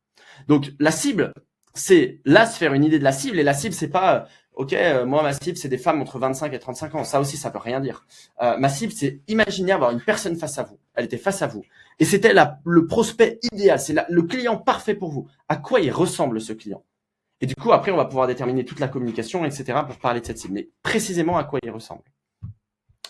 Donc, la cible, c'est là se faire une idée de la cible. Et la cible, c'est pas ok, moi ma cible c'est des femmes entre 25 et 35 ans. Ça aussi, ça peut rien dire. Ma cible, c'est imaginer avoir une personne face à vous. Elle était face à vous et c'était le prospect idéal. C'est le client parfait pour vous. À quoi il ressemble ce client? Et du coup, après, on va pouvoir déterminer toute la communication, etc. pour parler de cette cible. Mais précisément à quoi il ressemble.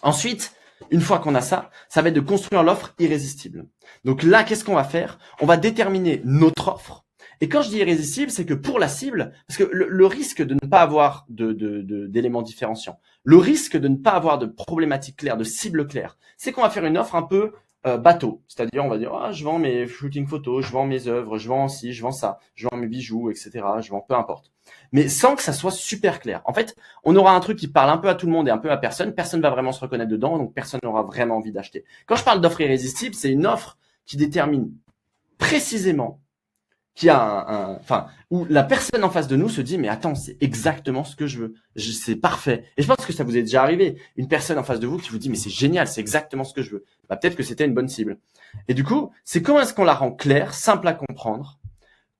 Ensuite, Une fois qu'on a ça, ça va être de construire l'offre irrésistible. Donc là, qu'est-ce qu'on va faire? On va déterminer notre offre. Et quand je dis irrésistible, c'est que pour la cible, parce que le risque de ne pas avoir d'éléments différenciants, le risque de ne pas avoir de problématiques claires, de cibles claires, c'est qu'on va faire une offre un peu bateau. C'est-à-dire, on va dire, je vends mes shooting photos, je vends mes œuvres, je vends ci, je vends ça, je vends mes bijoux, etc. Je vends peu importe. Mais sans que ça soit super clair. En fait, on aura un truc qui parle un peu à tout le monde et un peu à personne. Personne va vraiment se reconnaître dedans, donc personne n'aura vraiment envie d'acheter. Quand je parle d'offre irrésistible, c'est une offre qui détermine précisément qui a où la personne en face de nous se dit, mais attends, c'est exactement ce que je veux. C'est parfait. Et je pense que ça vous est déjà arrivé. Une personne en face de vous qui vous dit, mais c'est génial, c'est exactement ce que je veux. Bah, peut-être que c'était une bonne cible. Et du coup, c'est comment est-ce qu'on la rend claire, simple à comprendre?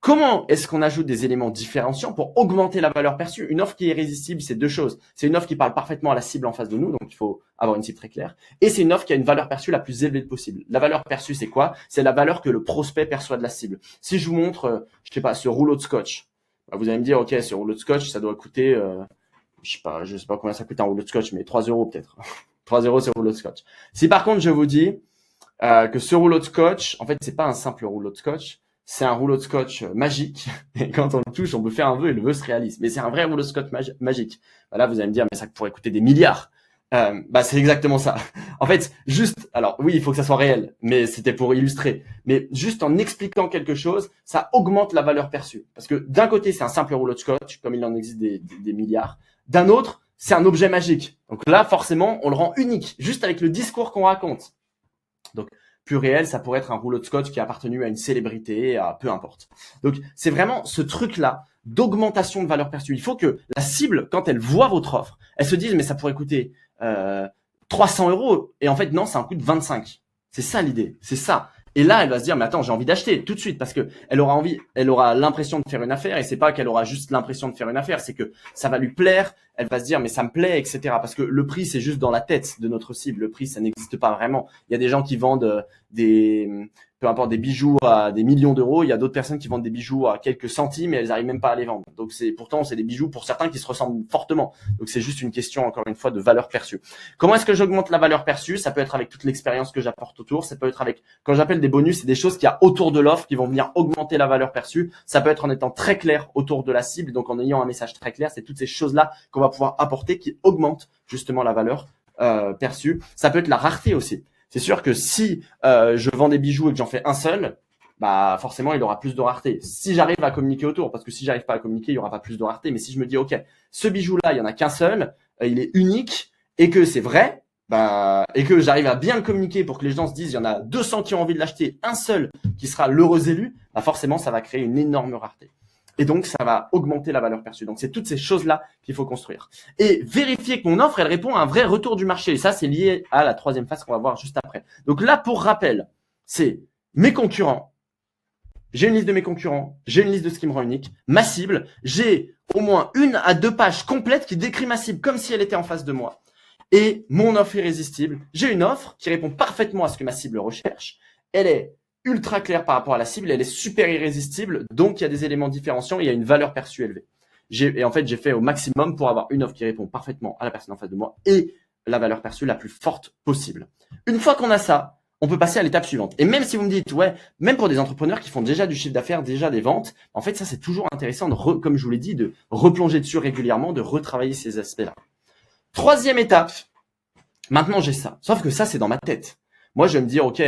Comment est-ce qu'on ajoute des éléments différenciants pour augmenter la valeur perçue? Une offre qui est irrésistible, c'est deux choses. C'est une offre qui parle parfaitement à la cible en face de nous, donc il faut avoir une cible très claire. Et c'est une offre qui a une valeur perçue la plus élevée possible. La valeur perçue, c'est quoi? C'est la valeur que le prospect perçoit de la cible. Si je vous montre, je sais pas, ce rouleau de scotch, bah, vous allez me dire, ok, ce rouleau de scotch, ça doit coûter, je sais pas combien ça coûte un rouleau de scotch, mais 3 euros peut-être. 3 euros ce rouleau de scotch. Si par contre je vous dis que ce rouleau de scotch, en fait, c'est pas un simple rouleau de scotch. C'est un rouleau de scotch magique. Et quand on le touche, on peut faire un vœu et le vœu se réalise. Mais c'est un vrai rouleau de scotch magique. Là, vous allez me dire, mais ça pourrait coûter des milliards. C'est exactement ça. En fait, juste, alors oui, il faut que ça soit réel, mais c'était pour illustrer. Mais juste en expliquant quelque chose, ça augmente la valeur perçue. Parce que d'un côté, c'est un simple rouleau de scotch, comme il en existe des milliards. D'un autre, c'est un objet magique. Donc là, forcément, on le rend unique, juste avec le discours qu'on raconte. Donc, plus réel, ça pourrait être un rouleau de scotch qui a appartenu à une célébrité, à peu importe. Donc, c'est vraiment ce truc-là d'augmentation de valeur perçue. Il faut que la cible, quand elle voit votre offre, elle se dise, mais ça pourrait coûter 300 euros. Et en fait, non, ça en coûte 25. C'est ça l'idée. C'est ça. Et là, elle va se dire, mais attends, j'ai envie d'acheter tout de suite parce que elle aura l'impression de faire une affaire et c'est pas qu'elle aura juste l'impression de faire une affaire, c'est que ça va lui plaire. Elle va se dire, mais ça me plaît, etc. Parce que le prix, c'est juste dans la tête de notre cible. Le prix, ça n'existe pas vraiment. Il y a des gens qui vendent peu importe, des bijoux à des millions d'euros. Il y a d'autres personnes qui vendent des bijoux à quelques centimes et elles arrivent même pas à les vendre. Donc pourtant, c'est des bijoux pour certains qui se ressemblent fortement. Donc c'est juste une question, encore une fois, de valeur perçue. Comment est-ce que j'augmente la valeur perçue? Ça peut être avec toute l'expérience que j'apporte autour. Ça peut être avec, quand j'appelle des bonus, c'est des choses qu'il y a autour de l'offre qui vont venir augmenter la valeur perçue. Ça peut être en étant très clair autour de la cible. Donc en ayant un message très clair, c'est toutes ces choses-là qu'on va pouvoir apporter qui augmentent justement la valeur perçue. Ça peut être la rareté aussi. C'est sûr que si je vends des bijoux et que j'en fais un seul, bah forcément il aura plus de rareté. Si j'arrive à communiquer autour, parce que si j'arrive pas à communiquer, il y aura pas plus de rareté. Mais si je me dis ok, ce bijou-là, il y en a qu'un seul, il est unique et que c'est vrai, et que j'arrive à bien le communiquer pour que les gens se disent il y en a 200 qui ont envie de l'acheter, un seul qui sera l'heureux élu, bah forcément ça va créer une énorme rareté. Et donc, ça va augmenter la valeur perçue. Donc, c'est toutes ces choses-là qu'il faut construire. Et vérifier que mon offre, elle répond à un vrai retour du marché. Et ça, c'est lié à la troisième phase qu'on va voir juste après. Donc là, pour rappel, c'est mes concurrents. J'ai une liste de mes concurrents. J'ai une liste de ce qui me rend unique. Ma cible. J'ai au moins 1 à 2 pages complètes qui décrit ma cible comme si elle était en face de moi. Et mon offre irrésistible. J'ai une offre qui répond parfaitement à ce que ma cible recherche. Elle est ultra claire par rapport à la cible, elle est super irrésistible, donc il y a des éléments différenciants et il y a une valeur perçue élevée. Et en fait, j'ai fait au maximum pour avoir une offre qui répond parfaitement à la personne en face de moi et la valeur perçue la plus forte possible. Une fois qu'on a ça, on peut passer à l'étape suivante. Et même si vous me dites, ouais, même pour des entrepreneurs qui font déjà du chiffre d'affaires, déjà des ventes, en fait, ça c'est toujours intéressant, comme je vous l'ai dit, de replonger dessus régulièrement, de retravailler ces aspects-là. Troisième étape, maintenant j'ai ça. Sauf que ça, c'est dans ma tête. Moi, je vais me dire, ok,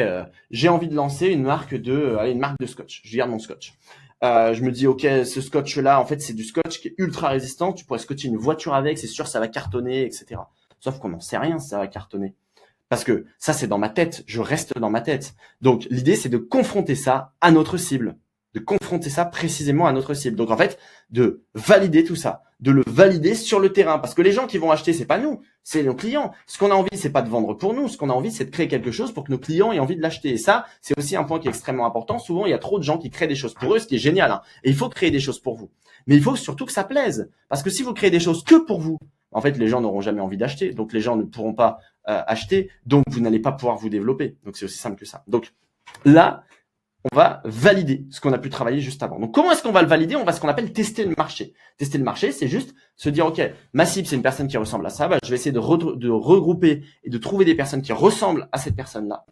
j'ai envie de lancer une marque de scotch. Je garde mon scotch. Je me dis, ok, ce scotch-là, en fait, c'est du scotch qui est ultra résistant. Tu pourrais scotcher une voiture avec, c'est sûr, ça va cartonner, etc. Sauf qu'on n'en sait rien si ça va cartonner. Parce que ça, c'est dans ma tête. Je reste dans ma tête. Donc, l'idée, c'est de confronter ça à notre cible. De confronter ça précisément à notre cible. Donc, en fait, de valider tout ça. De le valider sur le terrain. Parce que les gens qui vont acheter, c'est pas nous. C'est nos clients. Ce qu'on a envie, c'est pas de vendre pour nous. Ce qu'on a envie, c'est de créer quelque chose pour que nos clients aient envie de l'acheter. Et ça, c'est aussi un point qui est extrêmement important. Souvent, il y a trop de gens qui créent des choses pour eux, ce qui est génial, hein. Et il faut créer des choses pour vous. Mais il faut surtout que ça plaise. Parce que si vous créez des choses que pour vous, en fait, les gens n'auront jamais envie d'acheter. Donc, les gens ne pourront pas acheter. Donc, vous n'allez pas pouvoir vous développer. Donc, c'est aussi simple que ça. Donc, là, on va valider ce qu'on a pu travailler juste avant. Donc, comment est-ce qu'on va le valider? On va ce qu'on appelle tester le marché. Tester le marché, c'est juste se dire, OK, ma cible, c'est une personne qui ressemble à ça. Bah, je vais essayer de regrouper et de trouver des personnes qui ressemblent à cette personne-là.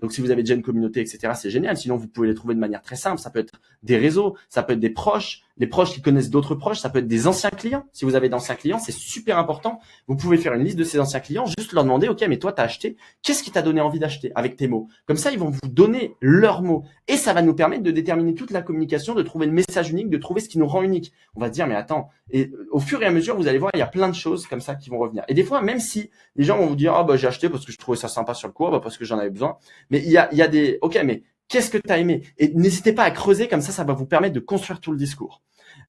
Donc, si vous avez déjà une communauté, etc., c'est génial. Sinon, vous pouvez les trouver de manière très simple. Ça peut être des réseaux, ça peut être des proches qui connaissent d'autres proches, ça peut être des anciens clients. Si vous avez d'anciens clients, c'est super important. Vous pouvez faire une liste de ces anciens clients, juste leur demander, OK, mais toi, t'as acheté, qu'est-ce qui t'a donné envie d'acheter avec tes mots? Comme ça, ils vont vous donner leurs mots. Et ça va nous permettre de déterminer toute la communication, de trouver le message unique, de trouver ce qui nous rend unique. On va se dire, mais attends. Et au fur et à mesure, vous allez voir, il y a plein de choses comme ça qui vont revenir. Et des fois, même si les gens vont vous dire, ah, bah, j'ai acheté parce que je trouvais ça sympa sur le coup, bah, parce que j'en avais besoin. Mais il y a des, OK, mais qu'est-ce que tu as aimé? Et n'hésitez pas à creuser, comme ça va vous permettre de construire tout le discours.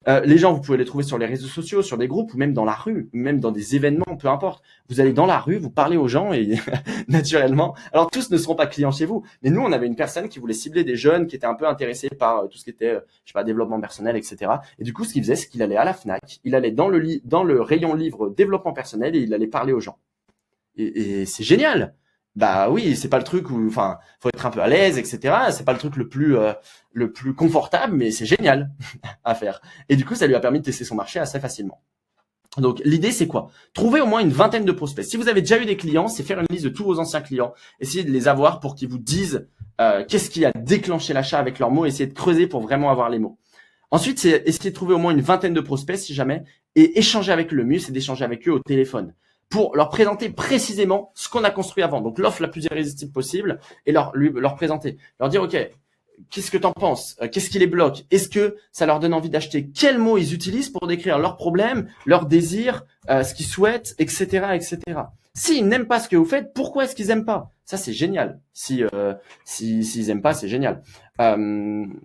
Les gens, vous pouvez les trouver sur les réseaux sociaux, sur des groupes, ou même dans la rue, même dans des événements, peu importe. Vous allez dans la rue, vous parlez aux gens et naturellement, alors tous ne seront pas clients chez vous, mais nous, on avait une personne qui voulait cibler des jeunes qui étaient un peu intéressés par tout ce qui était, je sais pas, développement personnel, etc. Et du coup, ce qu'il faisait, c'est qu'il allait à la Fnac, il allait dans le rayon livre développement personnel et il allait parler aux gens. Et c'est génial. Bah oui, c'est pas le truc où, enfin, faut être un peu à l'aise, etc. C'est pas le truc le plus confortable, mais c'est génial à faire. Et du coup, ça lui a permis de tester son marché assez facilement. Donc, l'idée, c'est quoi? Trouver au moins une vingtaine de prospects. Si vous avez déjà eu des clients, c'est faire une liste de tous vos anciens clients. Essayez de les avoir pour qu'ils vous disent qu'est-ce qui a déclenché l'achat avec leurs mots. Essayez de creuser pour vraiment avoir les mots. Ensuite, c'est essayer de trouver au moins une vingtaine de prospects, si jamais, et échanger avec eux. Le mieux, c'est d'échanger avec eux au téléphone, pour leur présenter précisément ce qu'on a construit avant. Donc, l'offre la plus irrésistible possible et leur présenter. Leur dire, OK, qu'est-ce que t'en penses? Qu'est-ce qui les bloque? Est-ce que ça leur donne envie d'acheter? Quels mots ils utilisent pour décrire leurs problèmes, leurs désirs, ce qu'ils souhaitent, etc., etc. S'ils n'aiment pas ce que vous faites, pourquoi est-ce qu'ils aiment pas? Ça, c'est génial. S'ils aiment pas, c'est génial.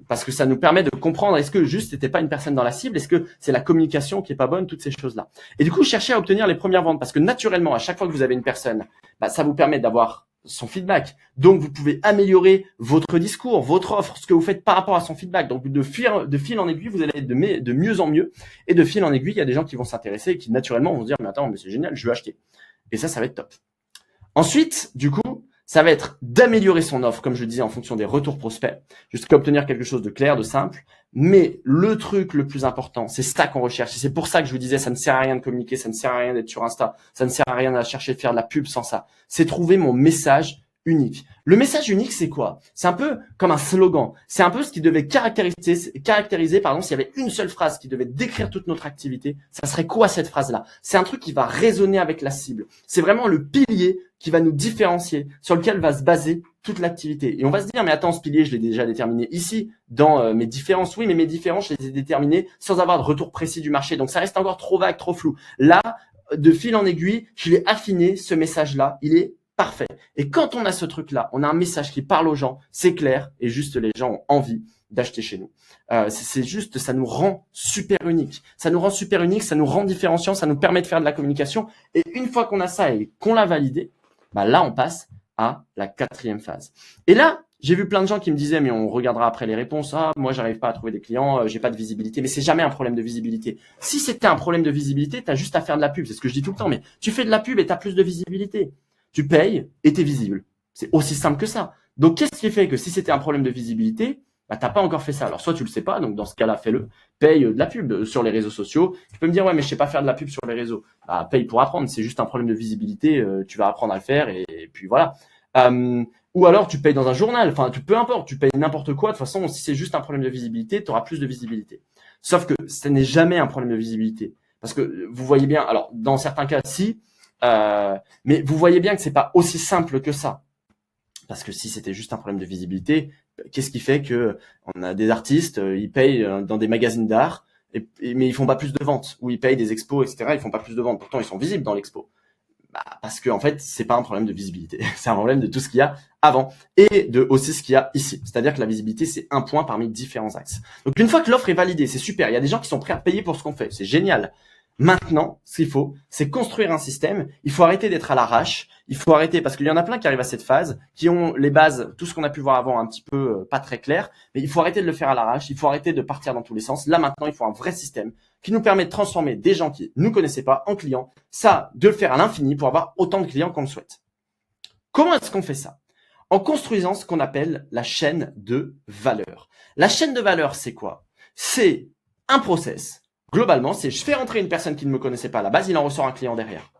Parce que ça nous permet de comprendre, est-ce que juste c'était pas une personne dans la cible? Est-ce que c'est la communication qui est pas bonne? Toutes ces choses-là. Et du coup, cherchez à obtenir les premières ventes, parce que naturellement, à chaque fois que vous avez une personne, bah, ça vous permet d'avoir son feedback. Donc, vous pouvez améliorer votre discours, votre offre, ce que vous faites par rapport à son feedback. Donc, de fil en aiguille, vous allez être de mieux en mieux. Et de fil en aiguille, il y a des gens qui vont s'intéresser et qui naturellement vont se dire, mais attends, mais c'est génial, je veux acheter. Et ça va être top. Ensuite, du coup, ça va être d'améliorer son offre, comme je le disais, en fonction des retours prospects, jusqu'à obtenir quelque chose de clair, de simple. Mais le truc le plus important, c'est ça qu'on recherche. Et c'est pour ça que je vous disais, ça ne sert à rien de communiquer, ça ne sert à rien d'être sur Insta, ça ne sert à rien de chercher de faire de la pub sans ça. C'est trouver mon message unique. Le message unique, c'est quoi? C'est un peu comme un slogan. C'est un peu ce qui devait caractériser, pardon, s'il y avait une seule phrase qui devait décrire toute notre activité, ça serait quoi cette phrase-là? C'est un truc qui va résonner avec la cible. C'est vraiment le pilier qui va nous différencier, sur lequel va se baser toute l'activité. Et on va se dire, mais attends, ce pilier, je l'ai déjà déterminé ici, dans mes différences. Oui, mais mes différences, je les ai déterminées sans avoir de retour précis du marché. Donc, ça reste encore trop vague, trop flou. Là, de fil en aiguille, je l'ai affiné, ce message-là. Il est parfait. Et quand on a ce truc-là, on a un message qui parle aux gens, c'est clair, et juste les gens ont envie d'acheter chez nous. C'est juste, ça nous rend super unique. Ça nous rend super unique, ça nous rend différenciant, ça nous permet de faire de la communication. Et une fois qu'on a ça et qu'on l'a validé, bah là, on passe à la 4e phase. Et là, j'ai vu plein de gens qui me disaient, mais on regardera après les réponses. Ah, moi, j'arrive pas à trouver des clients, j'ai pas de visibilité. Mais c'est jamais un problème de visibilité. Si c'était un problème de visibilité, t'as juste à faire de la pub. C'est ce que je dis tout le temps. Mais tu fais de la pub et t'as plus de visibilité. Tu payes et t'es visible. C'est aussi simple que ça. Donc, qu'est-ce qui fait que si c'était un problème de visibilité, bah, t'as pas encore fait ça. Alors, soit tu le sais pas, donc dans ce cas-là, fais-le. Paye de la pub sur les réseaux sociaux. Tu peux me dire, ouais, mais je sais pas faire de la pub sur les réseaux. Bah, paye pour apprendre. C'est juste un problème de visibilité. Tu vas apprendre à le faire et puis voilà. Ou alors, tu payes dans un journal. Enfin, peu importe. Tu payes n'importe quoi. De toute façon, si c'est juste un problème de visibilité, tu auras plus de visibilité. Sauf que ce n'est jamais un problème de visibilité. Parce que vous voyez bien, alors, dans certains cas, si, mais vous voyez bien que c'est pas aussi simple que ça. Parce que si c'était juste un problème de visibilité, qu'est-ce qui fait que on a des artistes, ils payent dans des magazines d'art, mais ils font pas plus de ventes, ou ils payent des expos, etc. Ils font pas plus de ventes. Pourtant, ils sont visibles dans l'expo. Bah, parce que en fait, c'est pas un problème de visibilité, c'est un problème de tout ce qu'il y a avant et de aussi ce qu'il y a ici. C'est-à-dire que la visibilité, c'est un point parmi différents axes. Donc une fois que l'offre est validée, c'est super. Il y a des gens qui sont prêts à payer pour ce qu'on fait, c'est génial. Maintenant, ce qu'il faut, c'est construire un système. Il faut arrêter d'être à l'arrache. Il faut arrêter parce qu'il y en a plein qui arrivent à cette phase, qui ont les bases, tout ce qu'on a pu voir avant un petit peu pas très clair. Mais il faut arrêter de le faire à l'arrache. Il faut arrêter de partir dans tous les sens. Là, maintenant, il faut un vrai système qui nous permet de transformer des gens qui nous connaissaient pas en clients. Ça, de le faire à l'infini pour avoir autant de clients qu'on le souhaite. Comment est-ce qu'on fait ça? en construisant ce qu'on appelle la chaîne de valeur. La chaîne de valeur, c'est quoi? C'est un process. Globalement, c'est je fais rentrer une personne qui ne me connaissait pas à la base, il en ressort un client derrière.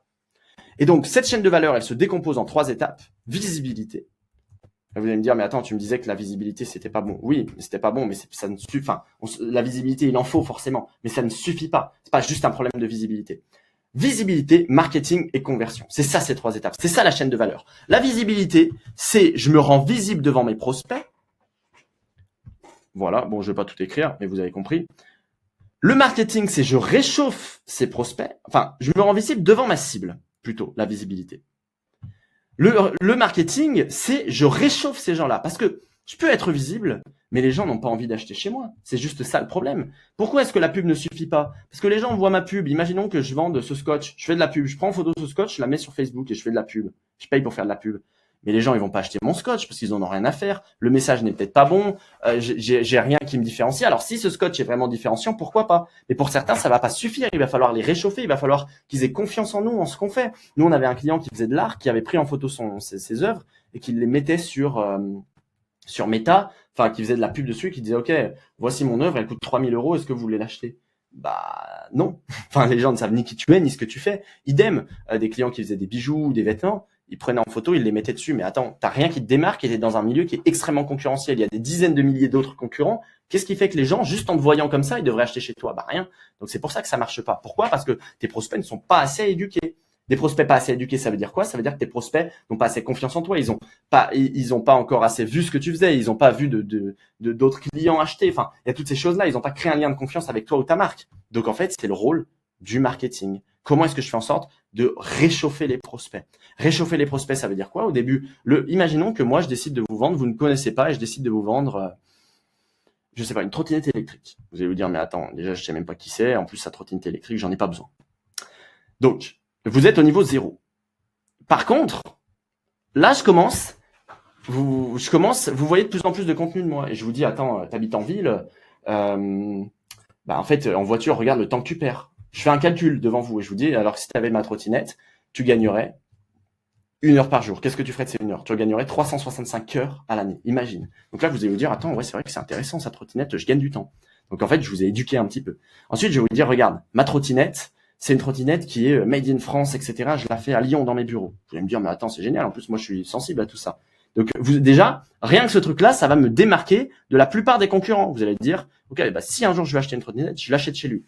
Et donc, cette chaîne de valeur, elle se décompose en 3 étapes. Visibilité. Vous allez me dire, mais attends, tu me disais que la visibilité, c'était pas bon. Oui, c'était pas bon, mais ça ne suffit. Enfin, la visibilité, il en faut forcément, mais ça ne suffit pas. C'est pas juste un problème de visibilité. Visibilité, marketing et conversion. C'est ça, ces 3 étapes. C'est ça, la chaîne de valeur. La visibilité, c'est je me rends visible devant mes prospects. Voilà. Bon, je vais pas tout écrire, mais vous avez compris. Le marketing, c'est je réchauffe ces prospects. Enfin, je me rends visible devant ma cible, plutôt, la visibilité. Le marketing, c'est je réchauffe ces gens-là. Parce que je peux être visible, mais les gens n'ont pas envie d'acheter chez moi. C'est juste ça le problème. Pourquoi est-ce que la pub ne suffit pas? Parce que les gens voient ma pub. Imaginons que je vende ce scotch. Je fais de la pub. Je prends en photo ce scotch, je la mets sur Facebook et je fais de la pub. Je paye pour faire de la pub. Mais les gens, ils vont pas acheter mon scotch parce qu'ils en ont rien à faire. Le message n'est peut-être pas bon. J'ai rien qui me différencie. Alors, si ce scotch est vraiment différenciant, pourquoi pas? Mais pour certains, ça va pas suffire. Il va falloir les réchauffer. Il va falloir qu'ils aient confiance en nous, en ce qu'on fait. Nous, on avait un client qui faisait de l'art, qui avait pris en photo ses œuvres et qui les mettait sur Meta, enfin, qui faisait de la pub dessus, qui disait, OK, voici mon œuvre, elle coûte 3 000 €. Est-ce que vous voulez l'acheter? Bah, non. Enfin, les gens ne savent ni qui tu es, ni ce que tu fais. Idem, des clients qui faisaient des bijoux, des vêtements. Ils prenaient en photo, ils les mettaient dessus. Mais attends, t'as rien qui te démarque et t'es dans un milieu qui est extrêmement concurrentiel. Il y a des dizaines de milliers d'autres concurrents. Qu'est-ce qui fait que les gens, juste en te voyant comme ça, ils devraient acheter chez toi? Bah, rien. Donc, c'est pour ça que ça marche pas. Pourquoi? Parce que tes prospects ne sont pas assez éduqués. Des prospects pas assez éduqués, ça veut dire quoi? Ça veut dire que tes prospects n'ont pas assez confiance en toi. Ils ont pas encore assez vu ce que tu faisais. Ils ont pas vu d'autres clients acheter. Enfin, il y a toutes ces choses-là. Ils ont pas créé un lien de confiance avec toi ou ta marque. Donc, en fait, c'est le rôle du marketing. Comment est-ce que je fais en sorte de réchauffer les prospects? Réchauffer les prospects, ça veut dire quoi? Au début, imaginons que moi, je décide de vous vendre, vous ne connaissez pas et je décide de vous vendre, je sais pas, une trottinette électrique. Vous allez vous dire, mais attends, déjà, je sais même pas qui c'est. En plus, sa trottinette électrique, j'en ai pas besoin. Donc, vous êtes au niveau 0. Par contre, là, vous voyez de plus en plus de contenu de moi. Et je vous dis, attends, t'habites en ville, en fait, en voiture, regarde le temps que tu perds. Je fais un calcul devant vous et je vous dis, alors si tu avais ma trottinette, tu gagnerais 1 heure par jour. Qu'est-ce que tu ferais de ces 1 heure? Tu gagnerais 365 heures à l'année. Imagine. Donc là, vous allez vous dire, attends, ouais, c'est vrai que c'est intéressant, sa trottinette, je gagne du temps. Donc en fait, je vous ai éduqué un petit peu. Ensuite, je vais vous dire, regarde, ma trottinette, c'est une trottinette qui est made in France, etc. Je la fais à Lyon dans mes bureaux. Vous allez me dire, mais attends, c'est génial. En plus, moi, je suis sensible à tout ça. Donc, déjà, rien que ce truc-là, ça va me démarquer de la plupart des concurrents. Vous allez dire, OK, bah, si un jour je vais acheter une trottinette, je l'achète chez lui.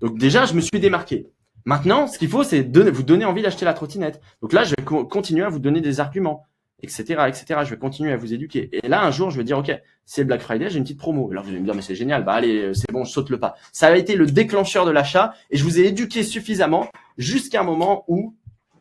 Donc, déjà, je me suis démarqué. Maintenant, ce qu'il faut, c'est vous donner envie d'acheter la trottinette. Donc là, je vais continuer à vous donner des arguments, etc., etc. Je vais continuer à vous éduquer. Et là, un jour, je vais dire, OK, c'est Black Friday, j'ai une petite promo. Et là, vous allez me dire, mais c'est génial. Bah, allez, c'est bon, je saute le pas. Ça a été le déclencheur de l'achat et je vous ai éduqué suffisamment jusqu'à un moment où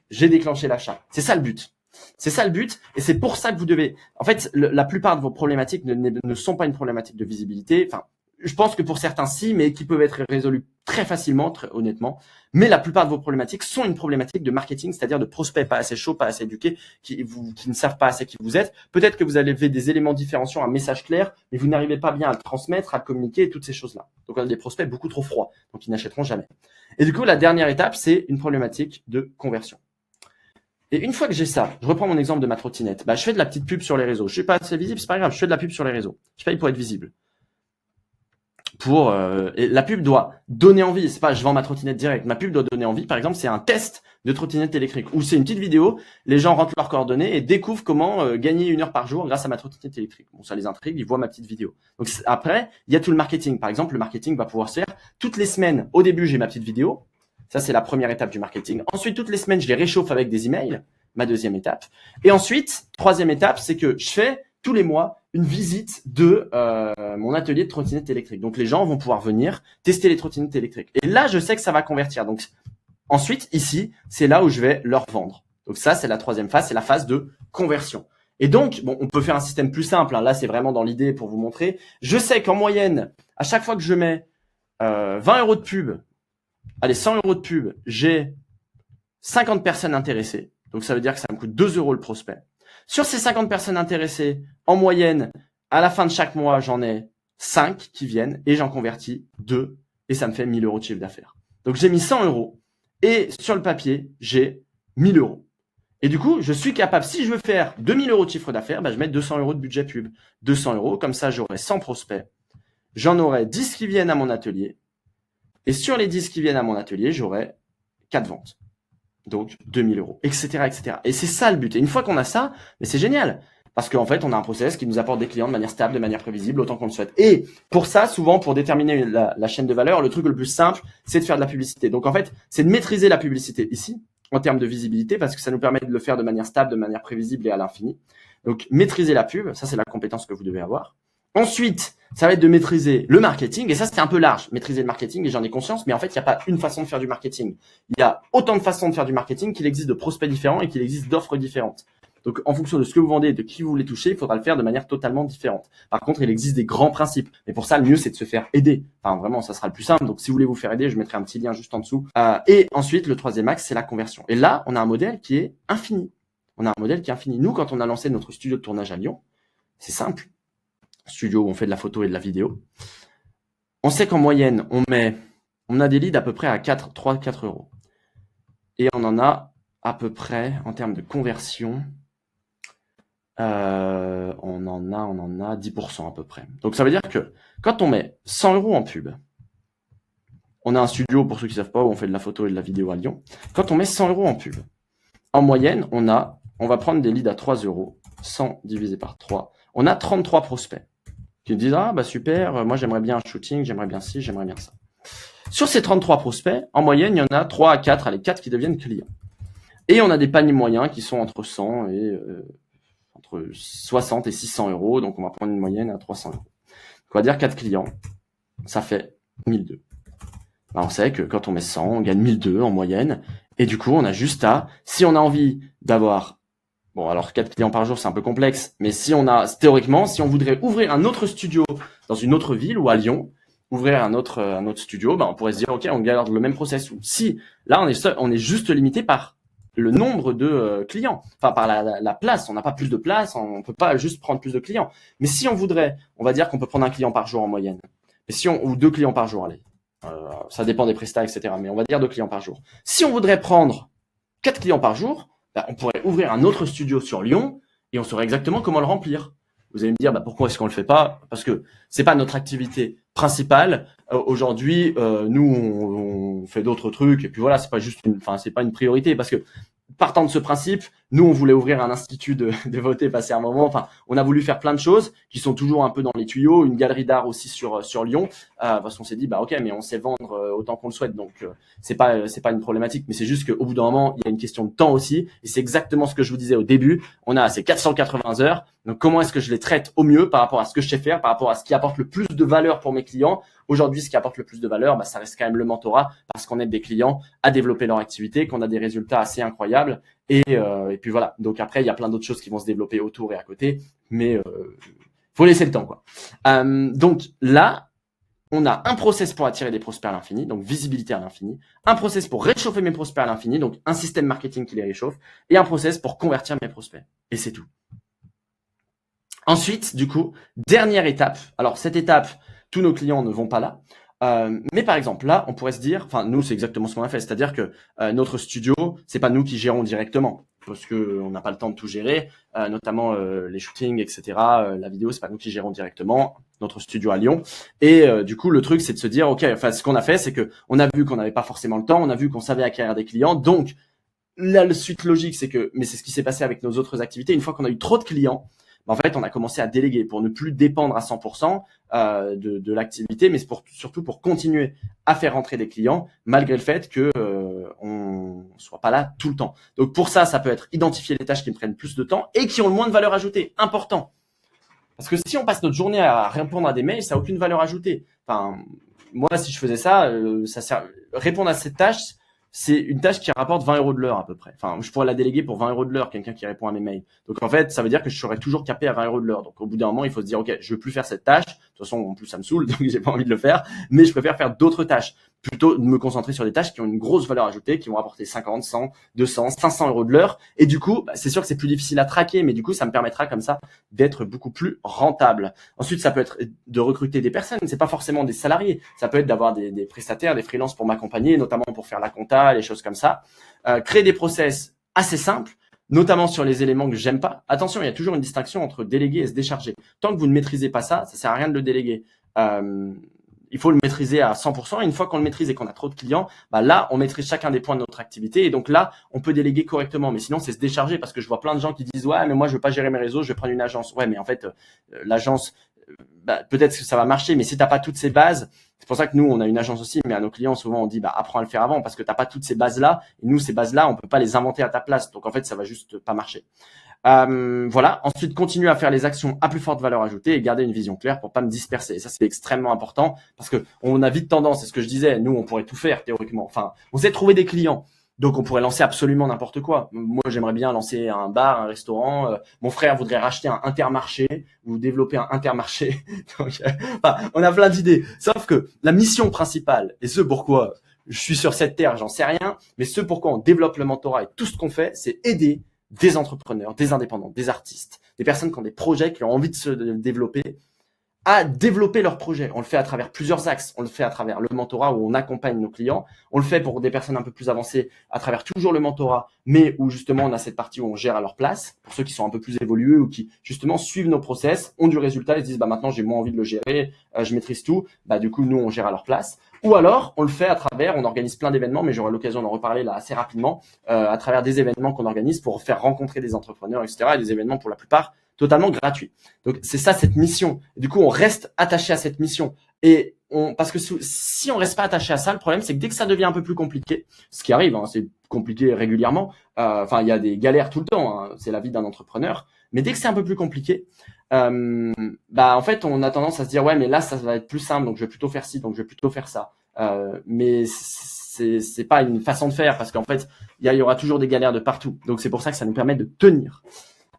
j'ai déclenché l'achat. C'est ça le but. C'est ça le but. Et c'est pour ça que vous devez, en fait, la plupart de vos problématiques ne sont pas une problématique de visibilité. Enfin, je pense que pour certains, si, mais qui peuvent être résolus très facilement, très honnêtement. Mais la plupart de vos problématiques sont une problématique de marketing, c'est-à-dire de prospects pas assez chauds, pas assez éduqués, qui ne savent pas assez qui vous êtes. Peut-être que vous avez des éléments différenciants, un message clair, mais vous n'arrivez pas bien à le transmettre, à le communiquer, toutes ces choses-là. Donc, on a des prospects beaucoup trop froids, donc ils n'achèteront jamais. Et du coup, la dernière étape, c'est une problématique de conversion. Et une fois que j'ai ça, je reprends mon exemple de ma trottinette. Bah, je fais de la petite pub sur les réseaux. Je suis pas assez visible, c'est pas grave. Je fais de la pub sur les réseaux. Je paye pour être visible. Et la pub doit donner envie. C'est pas je vends ma trottinette direct. Ma pub doit donner envie. Par exemple, c'est un test de trottinette électrique ou c'est une petite vidéo. Les gens rentrent leurs coordonnées et découvrent comment gagner 1 heure par jour grâce à ma trottinette électrique. Bon, ça les intrigue. Ils voient ma petite vidéo. Donc après, il y a tout le marketing. Par exemple, le marketing va pouvoir se faire toutes les semaines. Au début, j'ai ma petite vidéo. Ça, c'est la première étape du marketing. Ensuite, toutes les semaines, je les réchauffe avec des emails. Ma deuxième étape. Et ensuite, troisième étape, c'est que je fais tous les mois une visite de mon atelier de trottinette électrique. Donc, les gens vont pouvoir venir tester les trottinettes électriques. Et là, je sais que ça va convertir. Donc, ensuite, ici, c'est là où je vais leur vendre. Donc, ça, c'est la troisième phase, c'est la phase de conversion. Et donc, bon, on peut faire un système plus simple. Hein. Là, c'est vraiment dans l'idée pour vous montrer. Je sais qu'en moyenne, à chaque fois que je mets 20 € de pub, allez, 100 € de pub, j'ai 50 personnes intéressées. Donc, ça veut dire que ça me coûte 2 € le prospect. Sur ces 50 personnes intéressées, en moyenne, à la fin de chaque mois, j'en ai 5 qui viennent et j'en convertis 2 et ça me fait 1 000 € de chiffre d'affaires. Donc, j'ai mis 100 € et sur le papier, j'ai 1 000 €. Et du coup, je suis capable, si je veux faire 2000 € de chiffre d'affaires, je mets 200 € de budget pub. 200 €, comme ça, j'aurai 100 prospects. J'en aurai 10 qui viennent à mon atelier. Et sur les 10 qui viennent à mon atelier, j'aurai 4 ventes. Donc, 2000 €, etc., etc. Et c'est ça le but. Et une fois qu'on a ça, mais c'est génial. Parce qu'en fait, on a un process qui nous apporte des clients de manière stable, de manière prévisible, autant qu'on le souhaite. Et pour ça, souvent, pour déterminer la chaîne de valeur, le truc le plus simple, c'est de faire de la publicité. Donc, en fait, c'est de maîtriser la publicité ici, en termes de visibilité, parce que ça nous permet de le faire de manière stable, de manière prévisible et à l'infini. Donc, maîtriser la pub, ça, c'est la compétence que vous devez avoir. Ensuite, ça va être de maîtriser le marketing. Et ça, c'est un peu large, maîtriser le marketing, et j'en ai conscience. Mais en fait, il n'y a pas une façon de faire du marketing. Il y a autant de façons de faire du marketing qu'il existe de prospects différents et qu'il existe d'offres différentes. Donc, en fonction de ce que vous vendez et de qui vous voulez toucher, il faudra le faire de manière totalement différente. Par contre, il existe des grands principes. Mais pour ça, le mieux, c'est de se faire aider. Enfin, vraiment, ça sera le plus simple. Donc, si vous voulez vous faire aider, je mettrai un petit lien juste en dessous. Et ensuite, le troisième axe, c'est la conversion. Et là, on a un modèle qui est infini. On a un modèle qui est infini. Nous, quand on a lancé notre studio de tournage à Lyon, c'est simple. Studio où on fait de la photo et de la vidéo. On sait qu'en moyenne, on a des leads à peu près à 3-4 €. Et on en a à peu près, en termes de conversion, on en a 10% à peu près. Donc ça veut dire que quand on met 100 € en pub, on a un studio, pour ceux qui ne savent pas, où on fait de la photo et de la vidéo à Lyon. Quand on met 100 € en pub, en moyenne, on va prendre des leads à 3 €, 100 divisé par 3. On a 33 prospects qui disent « Ah, super, moi j'aimerais bien un shooting, j'aimerais bien ci, j'aimerais bien ça ». Sur ces 33 prospects, en moyenne, il y en a 3 à 4, allez, 4 qui deviennent clients. Et on a des paniers moyens qui sont entre 100 et entre 60 et 600 €. Donc, on va prendre une moyenne à 300 €. On va dire 4 clients, ça fait 1002. On sait que quand on met 100, on gagne 1002 en moyenne. Et du coup, on a juste si on a envie d'avoir, bon, alors 4 clients par jour, c'est un peu complexe, mais théoriquement, si on voudrait ouvrir un autre studio dans une autre ville ou à Lyon, ouvrir un autre studio, on pourrait se dire, OK, on garde le même process. Ou si, là, on est juste limité par le nombre de clients, enfin par la place. On n'a pas plus de place, on peut pas juste prendre plus de clients. Mais si on voudrait, on va dire qu'on peut prendre un client par jour en moyenne. Mais ou 2 clients par jour, allez. Ça dépend des prestats, etc. Mais on va dire 2 clients par jour. Si on voudrait prendre 4 clients par jour, on pourrait ouvrir un autre studio sur Lyon et on saurait exactement comment le remplir. Vous allez me dire, pourquoi est-ce qu'on le fait pas? Parce que c'est pas notre activité principale. Aujourd'hui, nous, on fait d'autres trucs et puis voilà, c'est pas une priorité parce que partant de ce principe, nous, on voulait ouvrir un institut de voter, passer un moment. Enfin, on a voulu faire plein de choses qui sont toujours un peu dans les tuyaux. Une galerie d'art aussi sur Lyon. Parce qu'on s'est dit, OK, mais on sait vendre autant qu'on le souhaite. Donc, c'est pas une problématique. Mais c'est juste qu'au bout d'un moment, il y a une question de temps aussi. Et c'est exactement ce que je vous disais au début. On a ces 480 heures. Donc, comment est-ce que je les traite au mieux par rapport à ce que je sais faire, par rapport à ce qui apporte le plus de valeur pour mes clients? Aujourd'hui, ce qui apporte le plus de valeur, ça reste quand même le mentorat parce qu'on aide des clients à développer leur activité, qu'on a des résultats assez incroyables. Et puis voilà. Donc après, il y a plein d'autres choses qui vont se développer autour et à côté, mais faut laisser le temps, quoi. Donc là, on a un process pour attirer des prospects à l'infini, donc visibilité à l'infini, un process pour réchauffer mes prospects à l'infini, donc un système marketing qui les réchauffe, et un process pour convertir mes prospects. Et c'est tout. Ensuite, du coup, dernière étape. Alors cette étape, tous nos clients ne vont pas là. Mais par exemple, là, on pourrait se dire, nous, c'est exactement ce qu'on a fait. C'est-à-dire que notre studio, c'est pas nous qui gérons directement, parce que on n'a pas le temps de tout gérer, notamment les shootings, etc. La vidéo, c'est pas nous qui gérons directement. Notre studio à Lyon. Et du coup, le truc, c'est de se dire, OK, ce qu'on a fait, c'est que on a vu qu'on n'avait pas forcément le temps, on a vu qu'on savait acquérir des clients. Donc, là, la suite logique, mais c'est ce qui s'est passé avec nos autres activités. Une fois qu'on a eu trop de clients, en fait, on a commencé à déléguer pour ne plus dépendre à 100% de l'activité, mais surtout pour continuer à faire rentrer des clients malgré le fait que on soit pas là tout le temps. Donc pour ça, ça peut être identifier les tâches qui me prennent plus de temps et qui ont le moins de valeur ajoutée. Important. Parce que si on passe notre journée à répondre à des mails, ça n'a aucune valeur ajoutée. Moi, si je faisais ça, répondre à cette tâche, c'est une tâche qui rapporte 20 € de l'heure à peu près. Je pourrais la déléguer pour 20 € de l'heure, quelqu'un qui répond à mes mails. Donc en fait, ça veut dire que je serais toujours capé à 20 € de l'heure. Donc au bout d'un moment, il faut se dire, OK, je veux plus faire cette tâche. De toute façon, en plus, ça me saoule, donc j'ai pas envie de le faire. Mais je préfère faire d'autres tâches. Plutôt de me concentrer sur des tâches qui ont une grosse valeur ajoutée, qui vont rapporter 50, 100, 200, 500 € de l'heure. Et du coup, c'est sûr que c'est plus difficile à traquer, mais du coup, ça me permettra comme ça d'être beaucoup plus rentable. Ensuite, ça peut être de recruter des personnes. C'est pas forcément des salariés. Ça peut être d'avoir des prestataires, des freelances pour m'accompagner, notamment pour faire la compta, les choses comme ça. Créer des process assez simples. notamment sur les éléments que j'aime pas. Attention, il y a toujours une distinction entre déléguer et se décharger. Tant que vous ne maîtrisez pas ça, ça sert à rien de le déléguer. Il faut le maîtriser à 100%. Et une fois qu'on le maîtrise et qu'on a trop de clients, bah là, on maîtrise chacun des points de notre activité. Et donc là, on peut déléguer correctement. Mais sinon, c'est se décharger parce que je vois plein de gens qui disent, ouais, mais moi, je veux pas gérer mes réseaux, je vais prendre une agence. Ouais, mais en fait, l'agence, bah, peut-être que ça va marcher, mais si t'as pas toutes ces bases, c'est pour ça que nous, on a une agence aussi, mais à nos clients, souvent, on dit, bah, apprends à le faire avant parce que t'as pas toutes ces bases-là. Et nous, ces bases-là, on peut pas les inventer à ta place. Donc, en fait, ça va juste pas marcher. Voilà. Ensuite, continuer à faire les actions à plus forte valeur ajoutée et garder une vision claire pour pas me disperser. Et ça, c'est extrêmement important parce que on a vite tendance, c'est ce que je disais, nous, on pourrait tout faire théoriquement. Enfin, on sait trouver des clients. Donc, on pourrait lancer absolument n'importe quoi. Moi, j'aimerais bien lancer un bar, un restaurant. Mon frère voudrait racheter un Intermarché ou développer un Intermarché. Donc, enfin, on a plein d'idées. Sauf que la mission principale et ce pourquoi je suis sur cette terre, j'en sais rien, mais ce pourquoi on développe le mentorat et tout ce qu'on fait, c'est aider des entrepreneurs, des indépendants, des artistes, des personnes qui ont des projets, qui ont envie de se développer, à développer leurs projets. On le fait à travers plusieurs axes. On le fait à travers le mentorat où on accompagne nos clients. On le fait pour des personnes un peu plus avancées à travers toujours le mentorat, mais où justement on a cette partie où on gère à leur place. Pour ceux qui sont un peu plus évolués ou qui justement suivent nos process, ont du résultat et se disent bah maintenant j'ai moins envie de le gérer, je maîtrise tout. Bah du coup nous on gère à leur place. Ou alors on le fait à travers, on organise plein d'événements, mais j'aurai l'occasion d'en reparler là assez rapidement, à travers des événements qu'on organise pour faire rencontrer des entrepreneurs, etc. Et des événements pour la plupart totalement gratuit. Donc c'est ça cette mission. Et du coup on reste attaché à cette mission. Et parce que si on reste pas attaché à ça, le problème c'est que dès que ça devient un peu plus compliqué, ce qui arrive, hein, c'est compliqué régulièrement. Enfin il y a des galères tout le temps. Hein, c'est la vie d'un entrepreneur. Mais dès que c'est un peu plus compliqué, bah en fait on a tendance à se dire ouais mais là ça va être plus simple donc je vais plutôt faire ci donc je vais plutôt faire ça. Mais c'est pas une façon de faire parce qu'en fait il y aura toujours des galères de partout. Donc c'est pour ça que ça nous permet de tenir.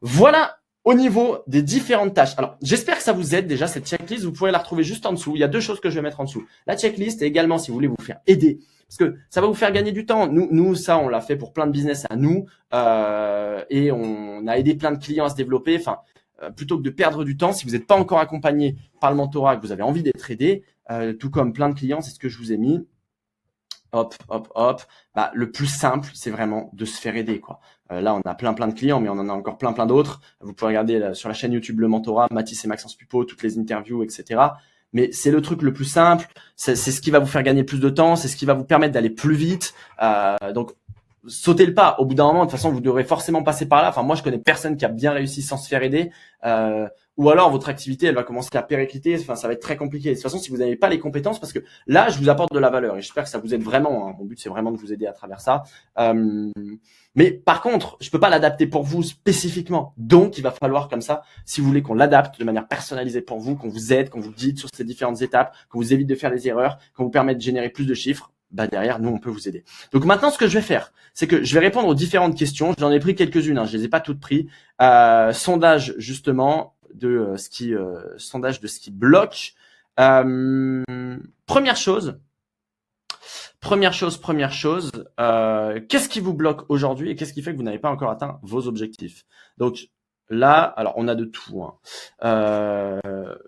Voilà. Au niveau des différentes tâches. Alors, j'espère que ça vous aide déjà, cette checklist. Vous pourrez la retrouver juste en dessous. Il y a deux choses que je vais mettre en dessous. La checklist et également, si vous voulez vous faire aider, parce que ça va vous faire gagner du temps. Nous ça, on l'a fait pour plein de business à nous et on a aidé plein de clients à se développer. Enfin, plutôt que de perdre du temps, si vous n'êtes pas encore accompagné par le mentorat, que vous avez envie d'être aidé, tout comme plein de clients, c'est ce que je vous ai mis. Hop. Bah, le plus simple, c'est vraiment de se faire aider, quoi. Là, on a plein de clients, mais on en a encore plein d'autres. Vous pouvez regarder sur la chaîne YouTube Le Mentorat, Mathis et Maxence Pupo, toutes les interviews, etc. Mais c'est le truc le plus simple. C'est ce qui va vous faire gagner plus de temps. C'est ce qui va vous permettre d'aller plus vite. Donc, sautez le pas. Au bout d'un moment, de toute façon, vous devrez forcément passer par là. Enfin, moi, je connais personne qui a bien réussi sans se faire aider. Ou alors, votre activité, elle va commencer à péricliter. Enfin, ça va être très compliqué. De toute façon, si vous n'avez pas les compétences, parce que là, je vous apporte de la valeur et j'espère que ça vous aide vraiment. Hein. Mon but, c'est vraiment de vous aider à travers ça. Mais par contre, je peux pas l'adapter pour vous spécifiquement. Donc, il va falloir comme ça, si vous voulez qu'on l'adapte de manière personnalisée pour vous, qu'on vous aide, qu'on vous guide sur ces différentes étapes, qu'on vous évite de faire des erreurs, qu'on vous permette de générer plus de chiffres, bah derrière, nous, on peut vous aider. Donc maintenant, ce que je vais faire, c'est que je vais répondre aux différentes questions. J'en ai pris quelques-unes, hein, je les ai pas toutes prises. Sondage justement de ce qui bloque. Première chose, qu'est-ce qui vous bloque aujourd'hui et qu'est-ce qui fait que vous n'avez pas encore atteint vos objectifs? Donc là, alors on a de tout. Hein.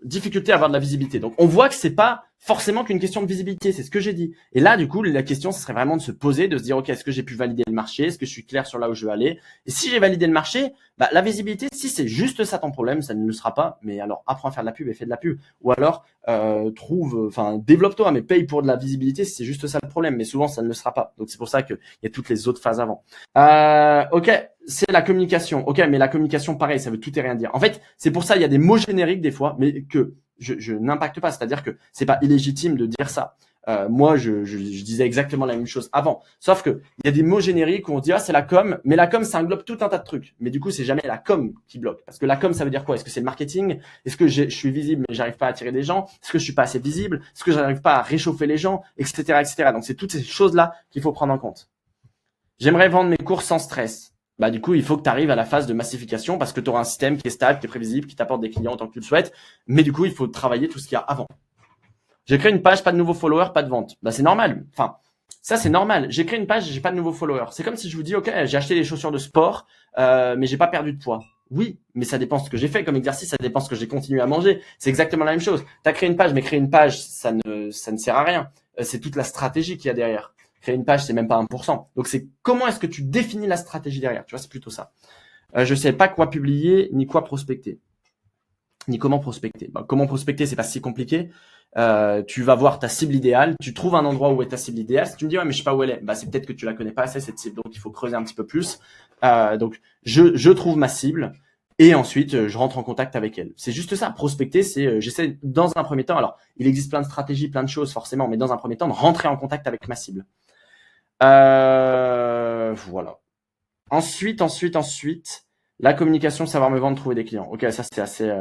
Difficulté à avoir de la visibilité. Donc on voit que c'est pas forcément qu'une question de visibilité, c'est ce que j'ai dit. Et là, du coup, la question, ce serait vraiment de se poser, de se dire, ok, est-ce que j'ai pu valider le marché? Est-ce que je suis clair sur là où je veux aller? Et si j'ai validé le marché, bah, la visibilité, si c'est juste ça ton problème, ça ne le sera pas. Mais alors, apprends à faire de la pub et fais de la pub. Ou alors, développe-toi, mais paye pour de la visibilité si c'est juste ça le problème. Mais souvent, ça ne le sera pas. Donc, c'est pour ça qu'il y a toutes les autres phases avant. Ok, c'est la communication. Ok, mais la communication, pareil, ça veut tout et rien dire. En fait, c'est pour ça, il y a des mots génériques des fois, mais que je n'impacte pas. C'est-à-dire que c'est pas illégitime de dire ça. Moi, je disais exactement la même chose avant. Sauf que il y a des mots génériques où on dit ah c'est la com, mais la com ça englobe tout un tas de trucs. Mais du coup, c'est jamais la com qui bloque. Parce que la com, ça veut dire quoi? Est-ce que c'est le marketing? Est-ce que je suis visible mais j'arrive pas à attirer des gens? Est-ce que je suis pas assez visible? Est-ce que j'arrive pas à réchauffer les gens, etc., etc. Donc c'est toutes ces choses-là qu'il faut prendre en compte. J'aimerais vendre mes cours sans stress. Bah du coup, il faut que tu arrives à la phase de massification parce que tu auras un système qui est stable, qui est prévisible, qui t'apporte des clients autant que tu le souhaites. Mais du coup, il faut travailler tout ce qu'il y a avant. J'ai créé une page, pas de nouveaux followers, pas de vente. Bah c'est normal. Enfin, ça c'est normal. J'ai créé une page, j'ai pas de nouveaux followers. C'est comme si je vous dis, ok, j'ai acheté des chaussures de sport, mais j'ai pas perdu de poids. Oui, mais ça dépend de ce que j'ai fait comme exercice, ça dépend de ce que j'ai continué à manger. C'est exactement la même chose. T'as créé une page, mais créer une page, ça ne sert à rien. C'est toute la stratégie qu'il y a derrière. Créer une page, c'est même pas 1%. Donc, c'est comment est-ce que tu définis la stratégie derrière. Tu vois, c'est plutôt ça. Je sais pas quoi publier, ni quoi prospecter. Ni comment prospecter. Comment prospecter, c'est pas si compliqué. Tu vas voir ta cible idéale, tu trouves un endroit où est ta cible idéale. Si tu me dis, ouais, mais je sais pas où elle est, c'est peut-être que tu la connais pas assez, cette cible. Donc, il faut creuser un petit peu plus. Donc, je trouve ma cible. Et ensuite, je rentre en contact avec elle. C'est juste ça. Prospecter, c'est j'essaie dans un premier temps. Alors, il existe plein de stratégies, plein de choses forcément, mais dans un premier temps, de rentrer en contact avec ma cible. Voilà. Ensuite, la communication, savoir me vendre, trouver des clients. Ok, ça c'est assez.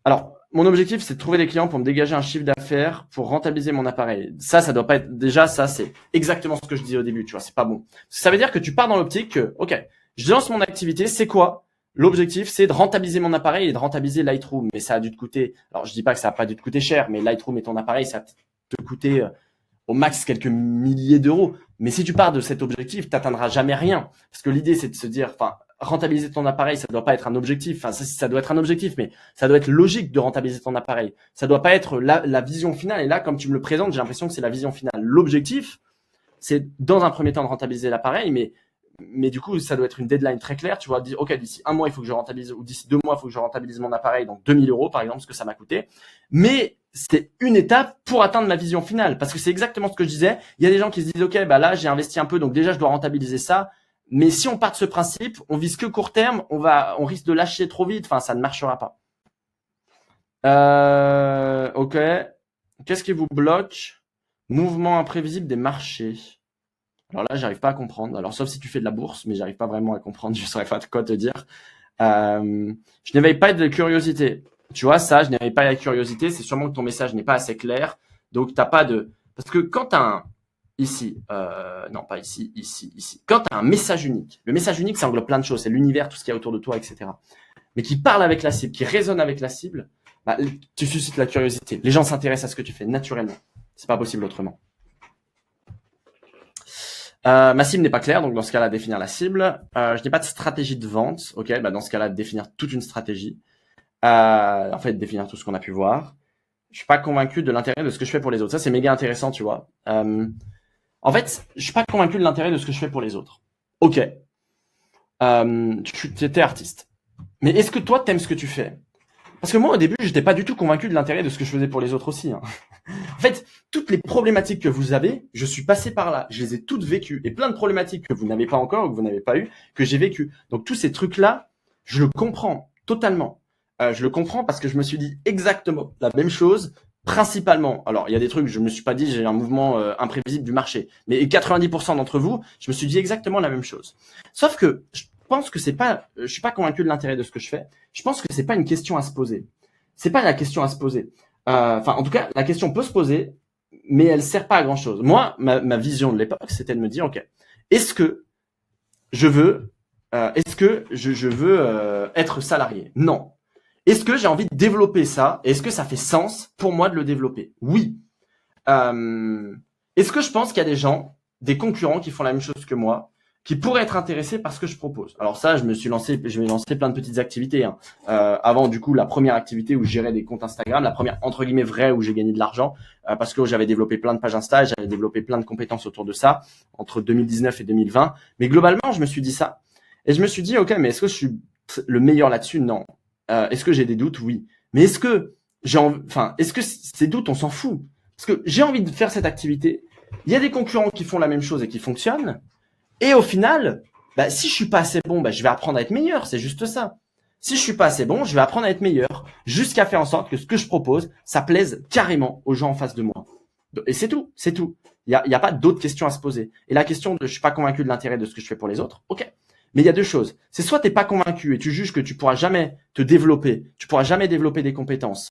Alors, mon objectif, c'est de trouver des clients pour me dégager un chiffre d'affaires, pour rentabiliser mon appareil. Ça doit pas être. Déjà, ça c'est exactement ce que je disais au début. Tu vois, c'est pas bon. Ça veut dire que tu pars dans l'optique que, ok, je lance mon activité. C'est quoi? L'objectif, c'est de rentabiliser mon appareil et de rentabiliser Lightroom. Mais ça a dû te coûter, alors je dis pas que ça a pas dû te coûter cher, mais Lightroom et ton appareil, ça a te coûter au max quelques milliers d'euros. Mais si tu pars de cet objectif, t'atteindras jamais rien. Parce que l'idée, c'est de se dire, rentabiliser ton appareil, ça doit pas être un objectif. Ça doit être un objectif, mais ça doit être logique de rentabiliser ton appareil. Ça doit pas être la vision finale. Et là, comme tu me le présentes, j'ai l'impression que c'est la vision finale. L'objectif, c'est dans un premier temps de rentabiliser l'appareil, mais du coup, ça doit être une deadline très claire. Tu vois, dire, ok, d'ici un mois, il faut que je rentabilise, ou d'ici 2 mois, il faut que je rentabilise mon appareil, donc 2000 euros, par exemple, ce que ça m'a coûté. Mais c'est une étape pour atteindre ma vision finale. Parce que c'est exactement ce que je disais. Il y a des gens qui se disent, ok, là, j'ai investi un peu, donc déjà, je dois rentabiliser ça. Mais si on part de ce principe, on vise que court terme, on risque de lâcher trop vite. Enfin, ça ne marchera pas. Ok. Qu'est-ce qui vous bloque? Mouvement imprévisible des marchés. Alors là, j'arrive pas à comprendre. Alors, sauf si tu fais de la bourse, mais j'arrive pas vraiment à comprendre. Je saurais pas quoi te dire. Je n'éveille pas de curiosité. Tu vois, ça, je n'éveille pas la curiosité. C'est sûrement que ton message n'est pas assez clair. Donc, t'as pas de... Parce que quand tu as un... Ici, non, pas ici, ici. Quand tu as un message unique, le message unique, ça englobe plein de choses. C'est l'univers, tout ce qu'il y a autour de toi, etc. Mais qui parle avec la cible, qui résonne avec la cible, tu suscites la curiosité. Les gens s'intéressent à ce que tu fais naturellement. C'est pas possible autrement. Ma cible n'est pas claire, donc dans ce cas-là, définir la cible. Je n'ai pas de stratégie de vente. Ok, dans ce cas-là, définir toute une stratégie. En fait, définir tout ce qu'on a pu voir. Je suis pas convaincu de l'intérêt de ce que je fais pour les autres. Ça, c'est méga intéressant, tu vois. En fait, je suis pas convaincu de l'intérêt de ce que je fais pour les autres. Ok. Tu étais artiste. Mais est-ce que toi, t'aimes ce que tu fais? Parce que moi, au début, j'étais pas du tout convaincu de l'intérêt de ce que je faisais pour les autres aussi. Hein. En fait, toutes les problématiques que vous avez, je suis passé par là. Je les ai toutes vécues. Et plein de problématiques que vous n'avez pas encore ou que vous n'avez pas eu, que j'ai vécues. Donc, tous ces trucs-là, je le comprends totalement. Je le comprends parce que je me suis dit exactement la même chose, principalement. Alors, il y a des trucs, je me suis pas dit j'ai un mouvement imprévisible du marché. Mais 90% d'entre vous, je me suis dit exactement la même chose. Sauf que je pense que c'est pas, je suis pas convaincu de l'intérêt de ce que je fais. Je pense que c'est pas une question à se poser. C'est pas la question à se poser. En tout cas, la question peut se poser, mais elle sert pas à grand chose. Moi, ma vision de l'époque, c'était de me dire, ok, est-ce que je veux être salarié? Non. Est-ce que j'ai envie de développer ça? Est-ce que ça fait sens pour moi de le développer? Oui. Est-ce que je pense qu'il y a des gens, des concurrents qui font la même chose que moi, qui pourraient être intéressés par ce que je propose? Alors ça, je vais lancer plein de petites activités. Hein. Avant, du coup, la première activité où je gérais des comptes Instagram, la première entre guillemets vraie où j'ai gagné de l'argent, parce que j'avais développé plein de pages Insta, j'avais développé plein de compétences autour de ça entre 2019 et 2020. Mais globalement, je me suis dit ça. Et je me suis dit, ok, mais est-ce que je suis le meilleur là-dessus? Non. Est-ce que j'ai des doutes? Oui. Mais est-ce que ces doutes, on s'en fout? Parce que j'ai envie de faire cette activité. Il y a des concurrents qui font la même chose et qui fonctionnent. Et au final, si je suis pas assez bon, je vais apprendre à être meilleur. C'est juste ça. Si je suis pas assez bon, je vais apprendre à être meilleur jusqu'à faire en sorte que ce que je propose, ça plaise carrément aux gens en face de moi. Et c'est tout. C'est tout. Il y a pas d'autres questions à se poser. Et la question de je suis pas convaincu de l'intérêt de ce que je fais pour les autres. Ok. Mais il y a deux choses. C'est soit t'es pas convaincu et tu juges que tu pourras jamais te développer, tu pourras jamais développer des compétences.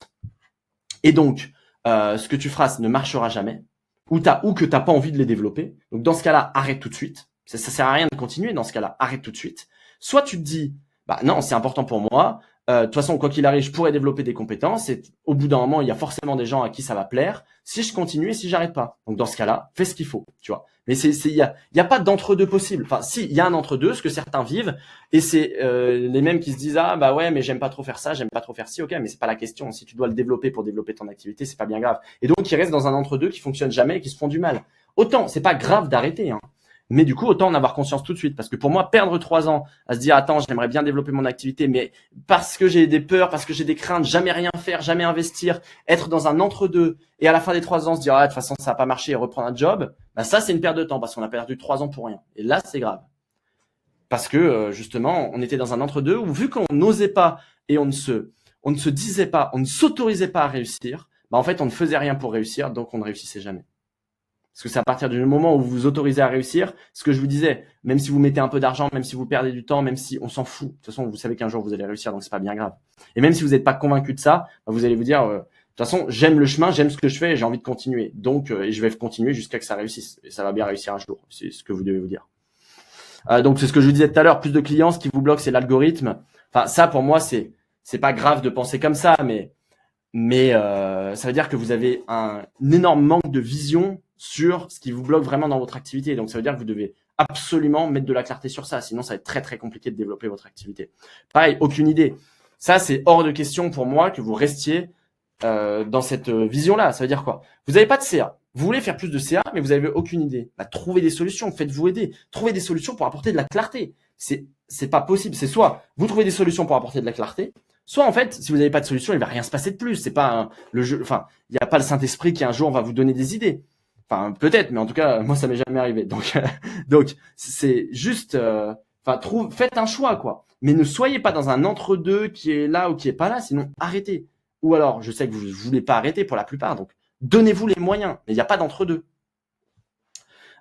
Et donc, ce que tu feras ne marchera jamais. Ou que t'as pas envie de les développer. Donc dans ce cas-là, arrête tout de suite. Ça sert à rien de continuer. Dans ce cas-là, arrête tout de suite. Soit tu te dis, non, c'est important pour moi. De toute façon, quoi qu'il arrive, je pourrais développer des compétences. Et au bout d'un moment, il y a forcément des gens à qui ça va plaire. Si je continue et si j'arrête pas. Donc dans ce cas-là, fais ce qu'il faut. Tu vois. Mais il y a pas d'entre-deux possible. Enfin, si, il y a un entre-deux, ce que certains vivent, et c'est les mêmes qui se disent ouais, mais j'aime pas trop faire ça, j'aime pas trop faire ci. Ok, mais c'est pas la question. Si tu dois le développer pour développer ton activité, c'est pas bien grave. Et donc ils restent dans un entre-deux qui fonctionne jamais et qui se font du mal. Autant, c'est pas grave d'arrêter, hein. Mais du coup, autant en avoir conscience tout de suite. Parce que pour moi, perdre 3 ans à se dire, attends, j'aimerais bien développer mon activité, mais parce que j'ai des peurs, parce que j'ai des craintes, jamais rien faire, jamais investir, être dans un entre-deux, et à la fin des 3 ans se dire, ah, de toute façon, ça va pas marcher et reprendre un job, bah, ça, c'est une perte de temps parce qu'on a perdu 3 ans pour rien. Et là, c'est grave. Parce que, justement, on était dans un entre-deux où, vu qu'on n'osait pas et on ne se disait pas, on ne s'autorisait pas à réussir, bah, en fait, on ne faisait rien pour réussir, donc on ne réussissait jamais. Parce que c'est à partir du moment où vous vous autorisez à réussir, ce que je vous disais, même si vous mettez un peu d'argent, même si vous perdez du temps, même si on s'en fout. De toute façon, vous savez qu'un jour vous allez réussir, donc c'est pas bien grave. Et même si vous n'êtes pas convaincu de ça, vous allez vous dire, de toute façon, j'aime le chemin, j'aime ce que je fais et j'ai envie de continuer. Donc, et je vais continuer jusqu'à que ça réussisse. Et ça va bien réussir un jour. C'est ce que vous devez vous dire. Donc, c'est ce que je vous disais tout à l'heure. Plus de clients, ce qui vous bloque, c'est l'algorithme. Enfin, ça, pour moi, c'est pas grave de penser comme ça, mais ça veut dire que vous avez un énorme manque de vision sur ce qui vous bloque vraiment dans votre activité. Donc, ça veut dire que vous devez absolument mettre de la clarté sur ça. Sinon, ça va être très, très compliqué de développer votre activité. Pareil, aucune idée. Ça, c'est hors de question pour moi que vous restiez dans cette vision-là. Ça veut dire quoi? Vous n'avez pas de CA. Vous voulez faire plus de CA, mais vous n'avez aucune idée. Bah, trouvez des solutions. Faites-vous aider. Trouvez des solutions pour apporter de la clarté. C'est pas possible. C'est soit vous trouvez des solutions pour apporter de la clarté, soit en fait, si vous n'avez pas de solution, il va rien se passer de plus. C'est pas le jeu. Enfin, il n'y a pas le Saint-Esprit qui un jour va vous donner des idées. Enfin, peut-être, mais en tout cas, moi, ça m'est jamais arrivé. Donc, c'est juste, faites un choix, quoi. Mais ne soyez pas dans un entre-deux qui est là ou qui est pas là, sinon arrêtez. Ou alors, je sais que vous ne voulez pas arrêter pour la plupart, donc donnez-vous les moyens. Mais il n'y a pas d'entre-deux.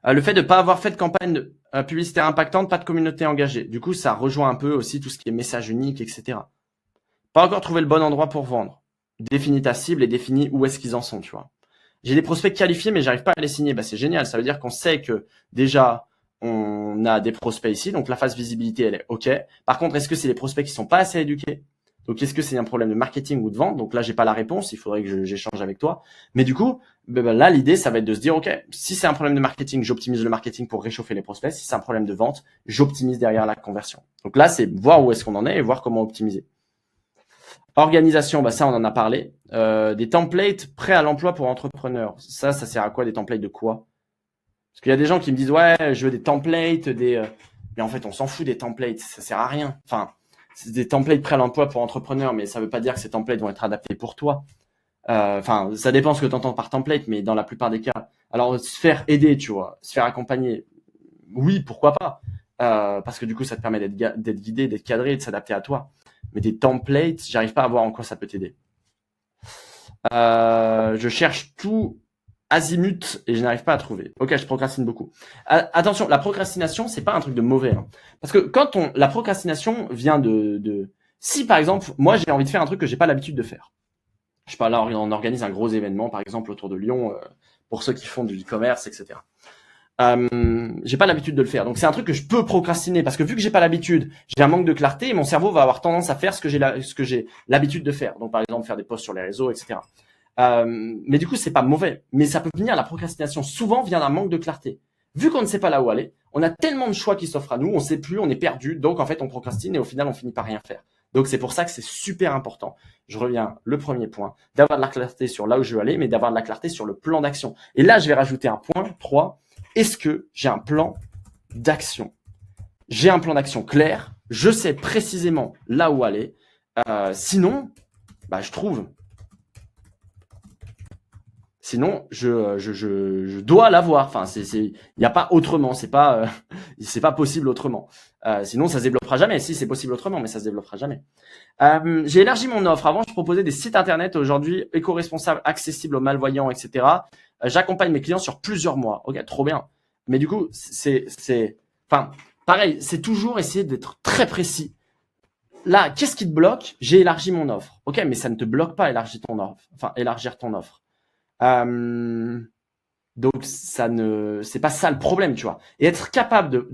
Le fait de ne pas avoir fait de campagne publicitaire impactante, pas de communauté engagée. Du coup, ça rejoint un peu aussi tout ce qui est message unique, etc. Pas encore trouvé le bon endroit pour vendre. Définis ta cible et définis où est-ce qu'ils en sont, tu vois. J'ai des prospects qualifiés, mais j'arrive pas à les signer. Bah, c'est génial. Ça veut dire qu'on sait que déjà, on a des prospects ici. Donc, la phase visibilité, elle est OK. Par contre, est-ce que c'est les prospects qui sont pas assez éduqués? Donc, est-ce que c'est un problème de marketing ou de vente? Donc là, j'ai pas la réponse. Il faudrait que j'échange avec toi. Mais du coup, là, l'idée, ça va être de se dire, OK, si c'est un problème de marketing, j'optimise le marketing pour réchauffer les prospects. Si c'est un problème de vente, j'optimise derrière la conversion. Donc là, c'est voir où est-ce qu'on en est et voir comment optimiser. Organisation, bah ça on en a parlé. Des templates prêts à l'emploi pour entrepreneurs. Ça sert à quoi, des templates de quoi? Parce qu'il y a des gens qui me disent ouais, je veux des templates, mais en fait on s'en fout des templates, ça sert à rien. Enfin, c'est des templates prêts à l'emploi pour entrepreneurs, mais ça veut pas dire que ces templates vont être adaptés pour toi. Enfin, ça dépend ce que tu entends par template, mais dans la plupart des cas. Alors se faire aider, tu vois, se faire accompagner, oui, pourquoi pas, parce que du coup ça te permet d'être guidé, d'être cadré, de s'adapter à toi. Mais des templates, j'arrive pas à voir en quoi ça peut t'aider. Je cherche tout azimut et je n'arrive pas à trouver. Ok, je procrastine beaucoup. Attention, la procrastination, c'est pas un truc de mauvais. Hein. Parce que quand la procrastination vient si par exemple, moi j'ai envie de faire un truc que j'ai pas l'habitude de faire. Je sais pas, là on organise un gros événement, par exemple autour de Lyon, pour ceux qui font du e-commerce, etc. J'ai pas l'habitude de le faire, donc c'est un truc que je peux procrastiner parce que vu que j'ai pas l'habitude, j'ai un manque de clarté et mon cerveau va avoir tendance à faire ce que j'ai l'habitude de faire. Donc par exemple faire des posts sur les réseaux, etc. Mais du coup c'est pas mauvais, mais ça peut venir, la procrastination souvent vient d'un manque de clarté. Vu qu'on ne sait pas là où aller, on a tellement de choix qui s'offrent à nous, on sait plus, on est perdu, donc en fait on procrastine et au final on finit par rien faire. Donc c'est pour ça que c'est super important. Je reviens, le premier point, d'avoir de la clarté sur là où je veux aller, mais d'avoir de la clarté sur le plan d'action. Et là je vais rajouter un point 3. Est-ce que j'ai un plan d'action? J'ai un plan d'action clair, je sais précisément là où aller. Sinon, bah, je trouve. Sinon, je dois l'avoir. Enfin, il n'y a pas autrement. C'est pas possible autrement. Sinon, ça se développera jamais. Si, c'est possible autrement, mais ça se développera jamais. J'ai élargi mon offre. Avant, je proposais des sites internet. Aujourd'hui, éco-responsables, accessibles aux malvoyants, etc. J'accompagne mes clients sur plusieurs mois. Ok, trop bien. Mais du coup, pareil, c'est toujours essayer d'être très précis. Là, qu'est-ce qui te bloque? J'ai élargi mon offre. Ok, mais ça ne te bloque pas élargir ton offre. Donc c'est pas ça le problème, tu vois. Et être capable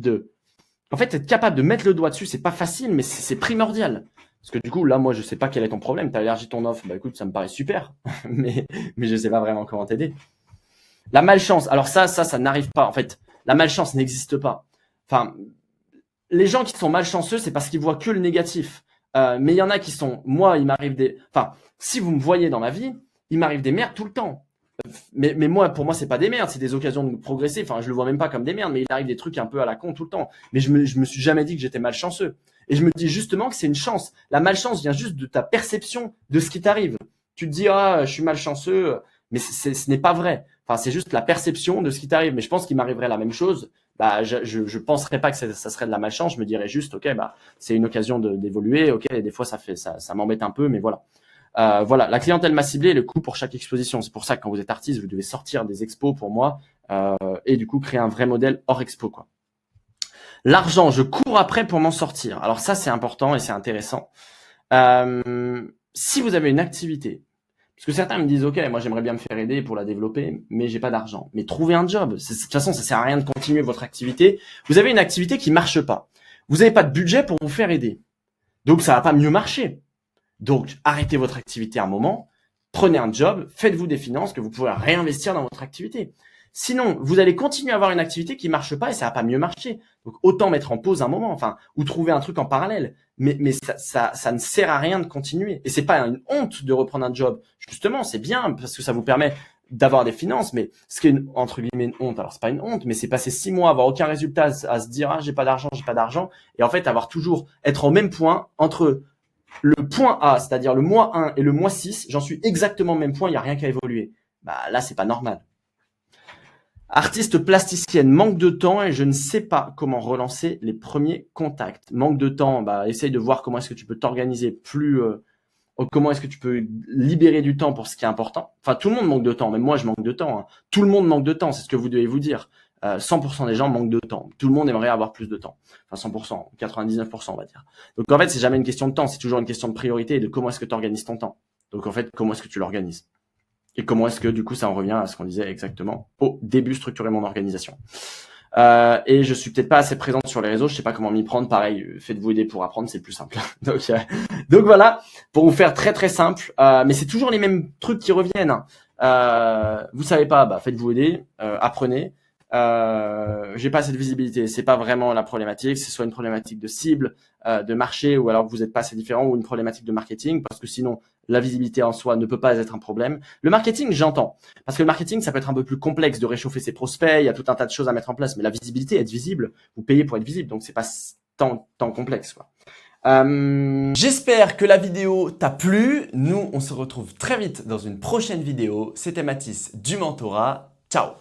être capable de mettre le doigt dessus, c'est pas facile, mais c'est primordial. Parce que du coup, là, moi, je sais pas quel est ton problème. T'as élargi ton offre, bah écoute, ça me paraît super, mais je sais pas vraiment comment t'aider. La malchance, alors ça n'arrive pas. En fait, la malchance n'existe pas. Enfin, les gens qui sont malchanceux, c'est parce qu'ils voient que le négatif. Mais il y en a qui sont, moi, il m'arrive si vous me voyez dans ma vie, il m'arrive des merdes tout le temps. Mais moi, pour moi, c'est pas des merdes, c'est des occasions de progresser. Enfin, je le vois même pas comme des merdes, mais il arrive des trucs un peu à la con tout le temps. Mais je me suis jamais dit que j'étais malchanceux. Et je me dis justement que c'est une chance. La malchance vient juste de ta perception de ce qui t'arrive. Tu te dis, ah, je suis malchanceux, mais ce n'est pas vrai. Enfin, c'est juste la perception de ce qui t'arrive. Mais je pense qu'il m'arriverait la même chose. Bah, je penserais pas que ça serait de la malchance. Je me dirais juste, ok, bah, c'est une occasion d'évoluer. Ok, des fois, ça m'embête un peu, mais voilà. Voilà, la clientèle m'a ciblé et le coût pour chaque exposition. C'est pour ça que quand vous êtes artiste, vous devez sortir des expos pour moi et du coup créer un vrai modèle hors expo, quoi. L'argent, je cours après pour m'en sortir. Alors ça, c'est important et c'est intéressant. Si vous avez une activité, parce que certains me disent, ok, moi j'aimerais bien me faire aider pour la développer, mais j'ai pas d'argent. Mais trouvez un job. De toute façon, ça sert à rien de continuer votre activité. Vous avez une activité qui marche pas. Vous n'avez pas de budget pour vous faire aider. Donc ça va pas mieux marcher. Donc, arrêtez votre activité un moment, prenez un job, faites-vous des finances que vous pouvez réinvestir dans votre activité. Sinon, vous allez continuer à avoir une activité qui marche pas et ça va pas mieux marcher. Donc, autant mettre en pause un moment, enfin, ou trouver un truc en parallèle. Mais ça ne sert à rien de continuer. Et c'est pas une honte de reprendre un job. Justement, c'est bien parce que ça vous permet d'avoir des finances, mais ce qui est entre guillemets une honte, alors c'est pas une honte, mais c'est passer 6 mois, avoir aucun résultat, à se dire, ah, j'ai pas d'argent, et en fait, être au même point entre le point A, c'est-à-dire le mois 1 et le mois 6, j'en suis exactement au même point, il n'y a rien qu'à évoluer. Bah là, c'est pas normal. Artiste plasticienne, manque de temps et je ne sais pas comment relancer les premiers contacts. Manque de temps, bah essaye de voir comment est-ce que tu peux t'organiser comment est-ce que tu peux libérer du temps pour ce qui est important. Enfin, tout le monde manque de temps, même moi je manque de temps. Hein. Tout le monde manque de temps, c'est ce que vous devez vous dire. 100% des gens manquent de temps. Tout le monde aimerait avoir plus de temps. Enfin 100%, 99% on va dire. Donc en fait, c'est jamais une question de temps, c'est toujours une question de priorité et de comment est-ce que tu organises ton temps. Donc en fait, comment est-ce que tu l'organises? Et comment est-ce que du coup ça en revient à ce qu'on disait exactement au début, structurer mon organisation. Et je suis peut-être pas assez présente sur les réseaux, je sais pas comment m'y prendre. Pareil, faites-vous aider pour apprendre, c'est le plus simple. Donc voilà, pour vous faire très très simple. Mais c'est toujours les mêmes trucs qui reviennent. Vous savez pas, bah faites-vous aider, apprenez. J'ai pas assez de visibilité, c'est pas vraiment la problématique, c'est soit une problématique de cible, de marché, ou alors que vous n'êtes pas assez différent, ou une problématique de marketing, parce que sinon la visibilité en soi ne peut pas être un problème. Le marketing, j'entends, parce que le marketing, ça peut être un peu plus complexe de réchauffer ses prospects, il y a tout un tas de choses à mettre en place, mais la visibilité, être visible, vous payez pour être visible, donc c'est pas tant complexe, quoi. J'espère que la vidéo t'a plu. Nous, on se retrouve très vite dans une prochaine vidéo. C'était Mathis du Mentorat. Ciao!